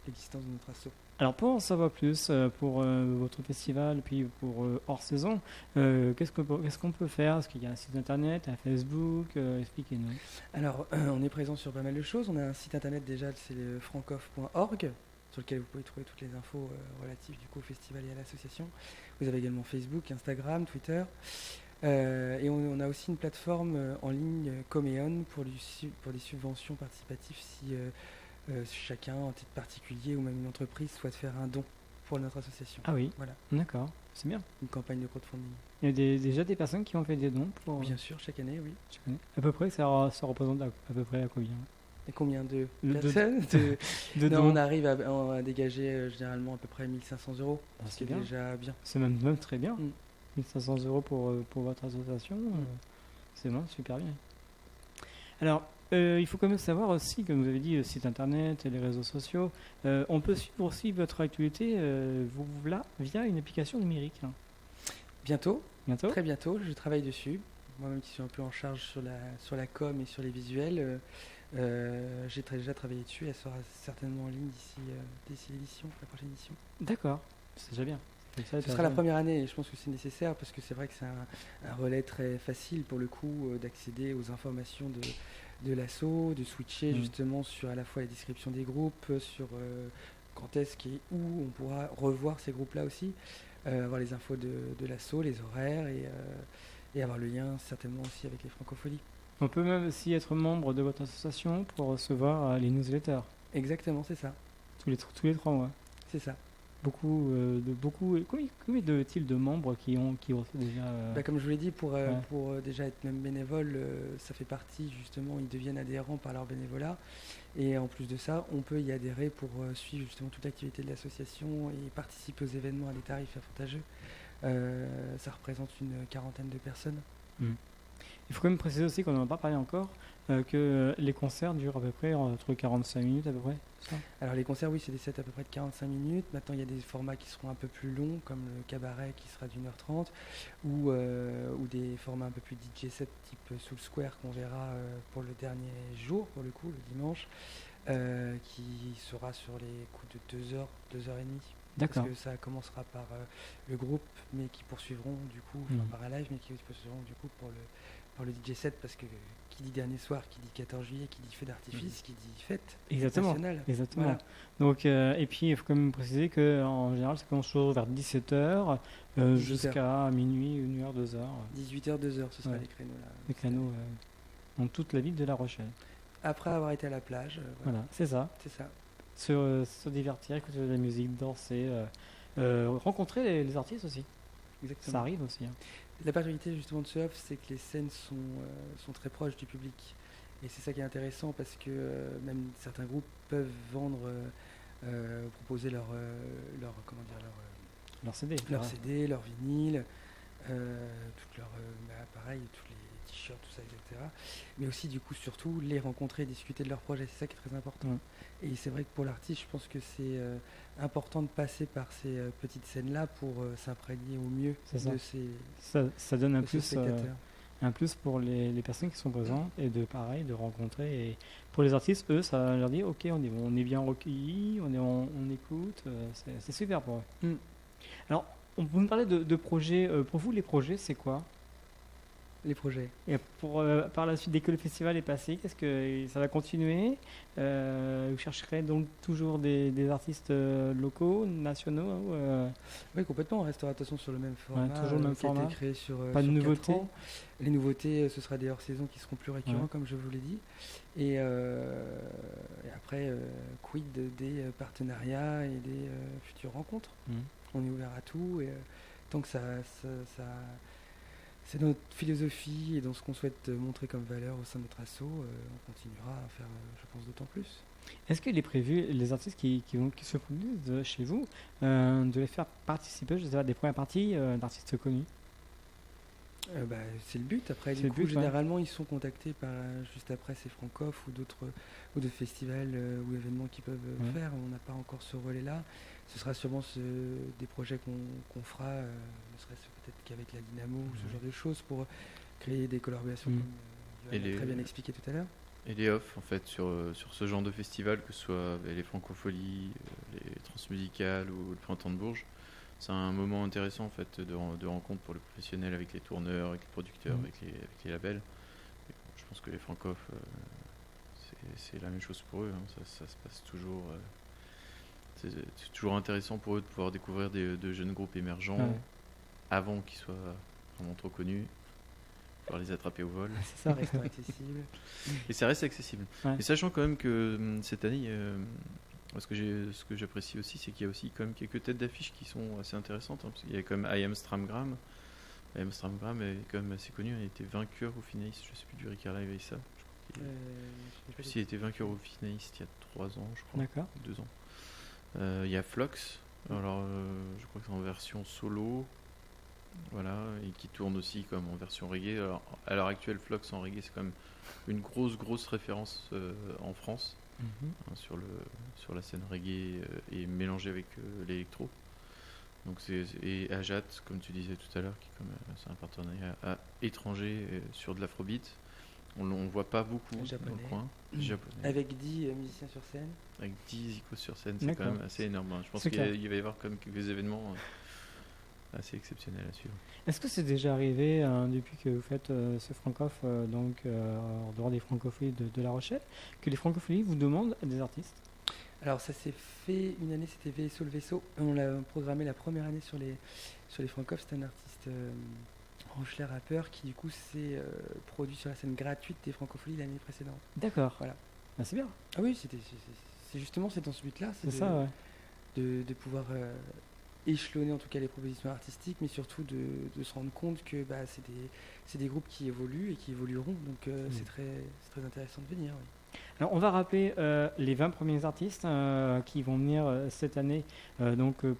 Speaker 5: l'existence de notre asso.
Speaker 3: Alors pour en savoir plus pour votre festival puis pour hors saison, qu'est-ce qu'on peut faire? Est-ce qu'il y a un site internet, un Facebook? Expliquez-nous.
Speaker 5: Alors, on est présent sur pas mal de choses. On a un site internet déjà, c'est le francoff.org, sur lequel vous pouvez trouver toutes les infos relatives du coup au festival et à l'association. Vous avez également Facebook, Instagram, Twitter. Et on a aussi une plateforme en ligne Coméon pour des subventions participatives si chacun, en titre particulier ou même une entreprise, souhaite faire un don pour notre association.
Speaker 3: Ah oui,
Speaker 5: Voilà,
Speaker 3: d'accord, c'est bien.
Speaker 5: une campagne de crowdfunding.
Speaker 3: Il y a déjà des personnes qui ont fait des dons pour...
Speaker 5: Bien sûr, chaque année, oui.
Speaker 3: Je connais. À peu près, ça représente à peu près à combien?
Speaker 5: Et combien de
Speaker 3: De-
Speaker 5: personnes
Speaker 3: de
Speaker 5: Non,
Speaker 3: dons?
Speaker 5: on arrive à dégager généralement à peu près 1500 €,
Speaker 3: Ah,
Speaker 5: ce qui
Speaker 3: c'est
Speaker 5: est
Speaker 3: bien.
Speaker 5: déjà bien.
Speaker 3: C'est même très bien.
Speaker 5: Mm.
Speaker 3: 1500 € pour votre association, c'est vraiment super bien. Alors, il faut quand même savoir aussi, comme vous avez dit, le site internet et les réseaux sociaux, on peut suivre aussi votre actualité via une application numérique. Hein.
Speaker 5: Bientôt,
Speaker 3: Bientôt?
Speaker 5: très bientôt, je travaille dessus. Moi-même qui suis un peu en charge sur la com et sur les visuels, j'ai déjà travaillé dessus. Elle sera certainement en ligne d'ici la prochaine édition.
Speaker 3: D'accord, c'est déjà bien.
Speaker 5: Ce sera la première année et je pense que c'est nécessaire parce que c'est vrai que c'est un relais très facile pour le coup d'accéder aux informations de l'asso, de switcher justement sur à la fois la description des groupes, sur quand est-ce et où on pourra revoir ces groupes-là aussi, avoir les infos de l'asso, les horaires et avoir le lien certainement aussi avec les francopholies.
Speaker 3: On peut même aussi être membre de votre association pour recevoir les newsletters
Speaker 5: Exactement, c'est ça.
Speaker 3: tous les 3 mois.
Speaker 5: C'est ça.
Speaker 3: Combien de-t-il de membres qui reçoivent déjà
Speaker 5: Comme je vous l'ai dit, pour déjà être même bénévole, ça fait partie justement, ils deviennent adhérents par leur bénévolat. Et en plus de ça, on peut y adhérer pour suivre justement toute l'activité de l'association et participer aux événements à des tarifs avantageux. Ça représente une 40aine de personnes.
Speaker 3: Il faut quand même préciser aussi qu'on n'en a pas parlé encore, que les concerts durent à peu près entre 45 minutes à peu près. Ça.
Speaker 5: Alors les concerts, oui, c'est des sets à peu près de 45 minutes. Maintenant, il y a des formats qui seront un peu plus longs, comme le cabaret qui sera d'1h30, ou des formats un peu plus DJ set type Soul Square qu'on verra pour le dernier jour, pour le coup, le dimanche. qui sera sur les coups de 2 heures, 2 heures et demie.
Speaker 3: D'accord.
Speaker 5: Parce que ça commencera par le groupe, mais qui poursuivront du coup, par un live, mais qui poursuivront du coup pour le DJ set, parce que qui dit dernier soir, qui dit 14 juillet, qui dit feu d'artifice, qui dit fête nationale.
Speaker 3: Exactement.
Speaker 5: Voilà.
Speaker 3: Donc, et puis, il faut quand même préciser qu'en général, ça commence toujours vers 17h
Speaker 5: 18
Speaker 3: jusqu'à minuit, 1h, 2h.
Speaker 5: 18h, 2h, ce sera
Speaker 3: Ouais.
Speaker 5: les créneaux là.
Speaker 3: Les créneaux dans toute la ville de La Rochelle.
Speaker 5: Après avoir été à la plage, voilà.
Speaker 3: Voilà, c'est ça.
Speaker 5: C'est ça.
Speaker 3: Se divertir, écouter de la musique, danser, rencontrer les artistes aussi.
Speaker 5: Exactement.
Speaker 3: Ça arrive aussi. Hein.
Speaker 5: La particularité justement de ce off, c'est que les scènes sont très proches du public. Et c'est ça qui est intéressant parce que même certains groupes peuvent vendre, proposer leur
Speaker 3: CD.
Speaker 5: leur
Speaker 3: ouais.
Speaker 5: CD, leur vinyle, toutes leurs pareil, tous les t-shirts, tout ça, etc. Mais aussi du coup surtout les rencontrer, discuter de leurs projets, c'est ça qui est très important.
Speaker 3: Mm.
Speaker 5: Et c'est vrai que pour l'artiste, je pense que c'est important de passer par ces petites scènes-là pour s'imprégner au mieux
Speaker 3: C'est ça.
Speaker 5: de ces
Speaker 3: Ça donne un
Speaker 5: de ces
Speaker 3: plus,
Speaker 5: spectateurs.
Speaker 3: un plus pour les personnes qui sont présentes et de rencontrer. Et pour les artistes, eux, ça leur dit ok, on est bien recueillis, on écoute, c'est super pour eux.
Speaker 5: Mm.
Speaker 3: Alors, vous me parlez de projets. Pour vous, les projets, c'est quoi?
Speaker 5: Les projets.
Speaker 3: Et par la suite, dès que le festival est passé, qu'est-ce que ça va continuer? Vous chercherez donc toujours des artistes locaux, nationaux
Speaker 5: Oui, complètement. On restera de toute façon sur le même format.
Speaker 3: toujours le même
Speaker 5: qui a été
Speaker 3: format.
Speaker 5: créé sur,
Speaker 3: Pas de
Speaker 5: sur 4
Speaker 3: nouveautés.
Speaker 5: ans. Les nouveautés, ce sera des hors-saisons qui seront plus récurrents,
Speaker 3: Ouais.
Speaker 5: comme je vous l'ai dit. Et après, quid des partenariats et des futures rencontres.
Speaker 3: Mhm.
Speaker 5: On est ouvert à tout. Et tant que ça c'est dans notre philosophie et dans ce qu'on souhaite montrer comme valeur au sein de notre asso, on continuera à faire, je pense, d'autant plus.
Speaker 3: Est-ce qu'il est prévu, les artistes qui se produisent chez vous, de les faire participer, je sais pas, des premières parties d'artistes connus?
Speaker 5: C'est le but. Après,
Speaker 3: C'est
Speaker 5: du
Speaker 3: le
Speaker 5: coup,
Speaker 3: but, ouais.
Speaker 5: généralement, ils sont contactés par juste après ces Francoff ou d'autres festivals ou événements qu'ils peuvent
Speaker 3: Ouais.
Speaker 5: faire. On n'a pas encore ce relais-là. Ce sera sûrement des projets qu'on fera, ne serait-ce peut-être qu'avec la Dynamo ou ce
Speaker 3: Ouais.
Speaker 5: genre de choses pour créer des collaborations
Speaker 3: Mm.
Speaker 5: comme
Speaker 6: Et
Speaker 5: Johan a
Speaker 6: les-
Speaker 5: très bien expliqué tout à l'heure.
Speaker 6: Et les off, en fait, sur ce genre de festival, que ce soit les Francopholies, les Transmusicales ou le Printemps de Bourges, c'est un moment intéressant en fait de rencontre pour les professionnels avec les tourneurs, avec les producteurs, avec les labels. Et bon, je pense que les Francophes, c'est la même chose pour eux. Hein. Ça se passe toujours. C'est toujours intéressant pour eux de pouvoir découvrir de jeunes groupes émergents
Speaker 3: Ouais.
Speaker 6: avant qu'ils soient vraiment trop connus, pouvoir les attraper au vol.
Speaker 3: C'est ça.
Speaker 5: Restant accessible.
Speaker 6: Et ça reste accessible.
Speaker 3: Ouais.
Speaker 6: Et sachant quand même que cette année, ce que j'apprécie aussi, c'est qu'il y a aussi quand même quelques têtes d'affiche qui sont assez intéressantes. Hein, parce qu'il y a quand même I Am Stramgram. I Am Stramgram est quand même assez connu. Il a été vainqueur au finaliste, je sais plus du Ricard Live Aissa. Je sais plus s'il a été vainqueur au finaliste il y a 3 ans, je crois.
Speaker 3: D'accord.
Speaker 6: 2 ans. Il y a Flox. Alors, je crois que c'est en version solo. Voilà, et qui tourne aussi comme en version reggae. Alors, à l'heure actuelle, Flox en reggae, c'est quand même une grosse référence en France,
Speaker 3: Mhm.
Speaker 6: hein, sur la scène reggae et mélangé avec l'électro. Donc et Ajat, comme tu disais tout à l'heure, qui c'est un partenariat étranger sur de l'afrobeat. On ne voit pas beaucoup dans
Speaker 5: Japonais.
Speaker 6: le coin. Japonais.
Speaker 5: Avec 10 musiciens sur scène.
Speaker 6: Avec 10 icônes sur scène, c'est quand
Speaker 3: D'accord.
Speaker 6: même assez énorme. Hein. Je pense
Speaker 3: C'est
Speaker 6: qu'il
Speaker 3: clair.
Speaker 6: va y avoir quand même quelques événements assez exceptionnels à suivre.
Speaker 3: Est-ce que c'est déjà arrivé depuis que vous faites ce francoff, donc en dehors des francophonies de La Rochelle, que les francophonies vous demandent des artistes?
Speaker 5: Alors ça s'est fait une année, c'était VSO le vaisseau. On l'a programmé la première année sur les Francoff. C'était un artiste Rochelet rappeur qui du coup s'est produit sur la scène gratuite des Francophonies l'année précédente.
Speaker 3: D'accord.
Speaker 5: Voilà.
Speaker 3: Ah, c'est bien.
Speaker 5: Ah oui, c'est justement c'est dans ce but-là,
Speaker 3: C'est ça, ouais.
Speaker 5: de pouvoir échelonner en tout cas les propositions artistiques, mais surtout de se rendre compte que c'est des groupes qui évoluent et qui évolueront. Donc c'est très intéressant de venir. Oui.
Speaker 3: Alors, on va rappeler les 20 premiers artistes qui vont venir cette année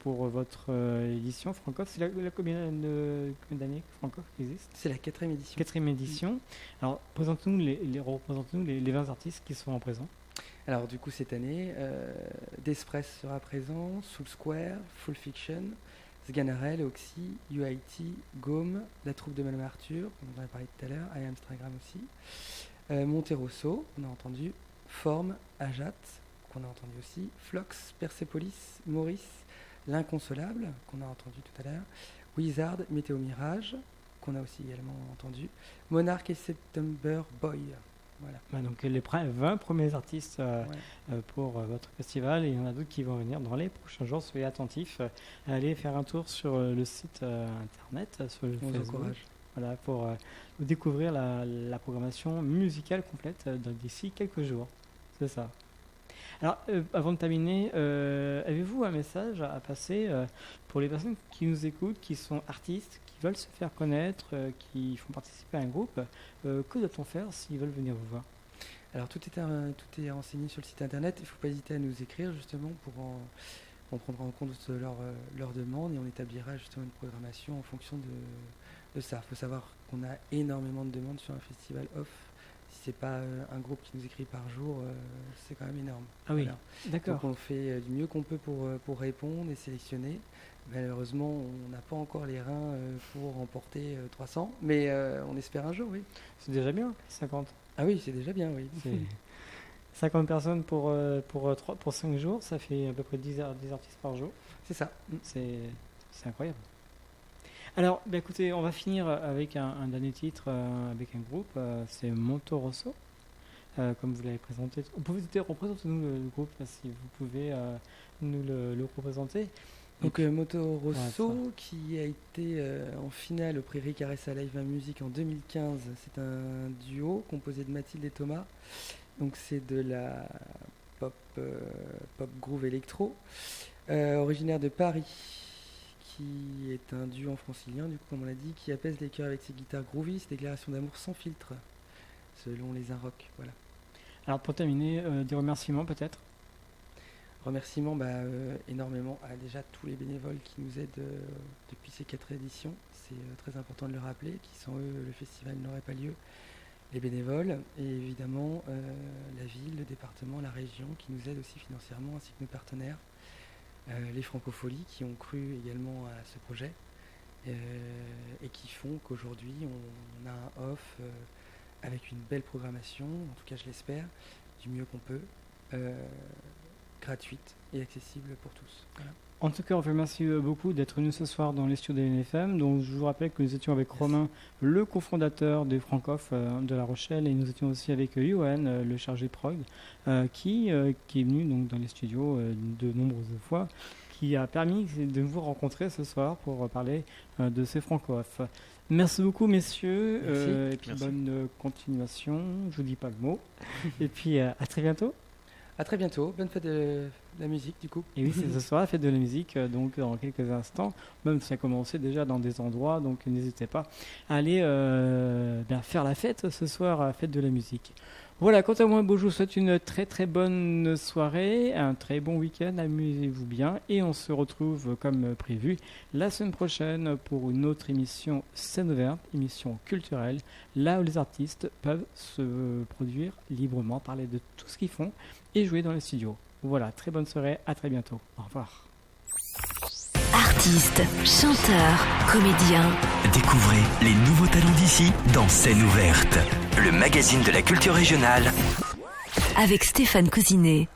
Speaker 3: pour votre édition Francoff. C'est la combien d'années que Francoff existe?
Speaker 5: C'est la 4e édition.
Speaker 3: 4e édition. Alors, représentez-nous les 20 artistes qui seront présents.
Speaker 5: Alors du coup cette année, Despress sera présent, Soul Square, Full Fiction, Sganarelle, Oxy, UIT, Gaume, la troupe de Madame Arthur, on en a parlé tout à l'heure, I Am Stramgram aussi, Monterosso, on a entendu, Forme, Ajat, qu'on a entendu aussi, Flox, Persepolis, Maurice, L'Inconsolable, qu'on a entendu tout à l'heure, Wizard, Météo Mirage, qu'on a aussi également entendu, Monarch et September Boy. Voilà.
Speaker 3: Donc les 20 premiers artistes pour votre festival, et il y en a d'autres qui vont venir dans les prochains jours. Soyez attentifs, allez faire un tour sur le site internet, sur le Facebook, voilà, pour découvrir la programmation musicale complète d'ici quelques jours. C'est ça. Alors, avant de terminer, avez-vous un message à passer pour les personnes qui nous écoutent, qui sont artistes, qui veulent se faire connaître, qui font participer à un groupe? Que doit-on faire s'ils veulent venir vous voir?
Speaker 5: Alors, tout est renseigné sur le site internet. Il ne faut pas hésiter à nous écrire justement on prendra en compte leurs demandes et on établira justement une programmation en fonction de ça. Il faut savoir qu'on a énormément de demandes sur un festival off. Si c'est pas un groupe qui nous écrit par jour, c'est quand même énorme.
Speaker 3: Ah oui,
Speaker 5: voilà.
Speaker 3: D'accord.
Speaker 5: Donc on fait du mieux qu'on peut pour répondre et sélectionner. Malheureusement, on n'a pas encore les reins pour remporter 300, mais on espère un jour, oui.
Speaker 3: C'est déjà bien, 50.
Speaker 5: Ah oui, c'est déjà bien, oui.
Speaker 3: 50 personnes pour 5 jours, ça fait à peu près 10 artistes par jour.
Speaker 5: C'est ça.
Speaker 3: C'est incroyable. Alors, écoutez, on va finir avec un dernier titre, avec un groupe, c'est Monto Rosso, comme vous l'avez présenté. Vous pouvez représenter-nous le groupe, si vous pouvez nous le représenter.
Speaker 5: Donc Monto Rosso, qui a été en finale au prix Ricaressa Live Music en 2015, c'est un duo composé de Mathilde et Thomas. Donc c'est de la pop groove électro, originaire de Paris, qui est un duo en francilien, du coup, comme on l'a dit, qui apaise les cœurs avec ses guitares groovy, ses déclarations d'amour sans filtre, selon les Inrock. Voilà.
Speaker 3: Alors pour terminer, des remerciements peut-être?
Speaker 5: Remerciements énormément à déjà tous les bénévoles qui nous aident depuis ces 4 éditions. C'est très important de le rappeler, qui sans eux le festival n'aurait pas lieu. Les bénévoles et évidemment la ville, le département, la région qui nous aident aussi financièrement, ainsi que nos partenaires. Les Francopholies qui ont cru également à ce projet et qui font qu'aujourd'hui on a un off avec une belle programmation, en tout cas je l'espère, du mieux qu'on peut, gratuite et accessible pour tous. Voilà.
Speaker 3: En tout cas, on vous remercie beaucoup d'être venu ce soir dans les studios de LNFM. Donc, je vous rappelle que nous étions avec Romain, le cofondateur des Francof de La Rochelle, et nous étions aussi avec Yoann, le chargé prog, qui est venu donc dans les studios de nombreuses fois, qui a permis de vous rencontrer ce soir pour parler de ces Francof. Merci beaucoup, messieurs. Et puis bonne continuation. Je vous dis pas le mot. Et puis à très bientôt.
Speaker 5: À très bientôt, bonne fête de la musique du coup.
Speaker 3: Et oui, c'est ce soir la fête de la musique, donc dans quelques instants, même si ça a commencé déjà dans des endroits, donc n'hésitez pas à aller faire la fête ce soir à la fête de la musique. Voilà, quant à moi, je vous souhaite une très très bonne soirée, un très bon week-end, amusez-vous bien, et on se retrouve comme prévu la semaine prochaine pour une autre émission Scène Ouverte, émission culturelle, là où les artistes peuvent se produire librement, parler de tout ce qu'ils font et jouer dans les studios. Voilà, très bonne soirée, à très bientôt. Au revoir.
Speaker 1: Artistes, chanteurs, comédiens.
Speaker 2: Découvrez les nouveaux talents d'ici dans Scène Ouverte, le magazine de la culture régionale.
Speaker 1: Avec Stéphane Cousinet.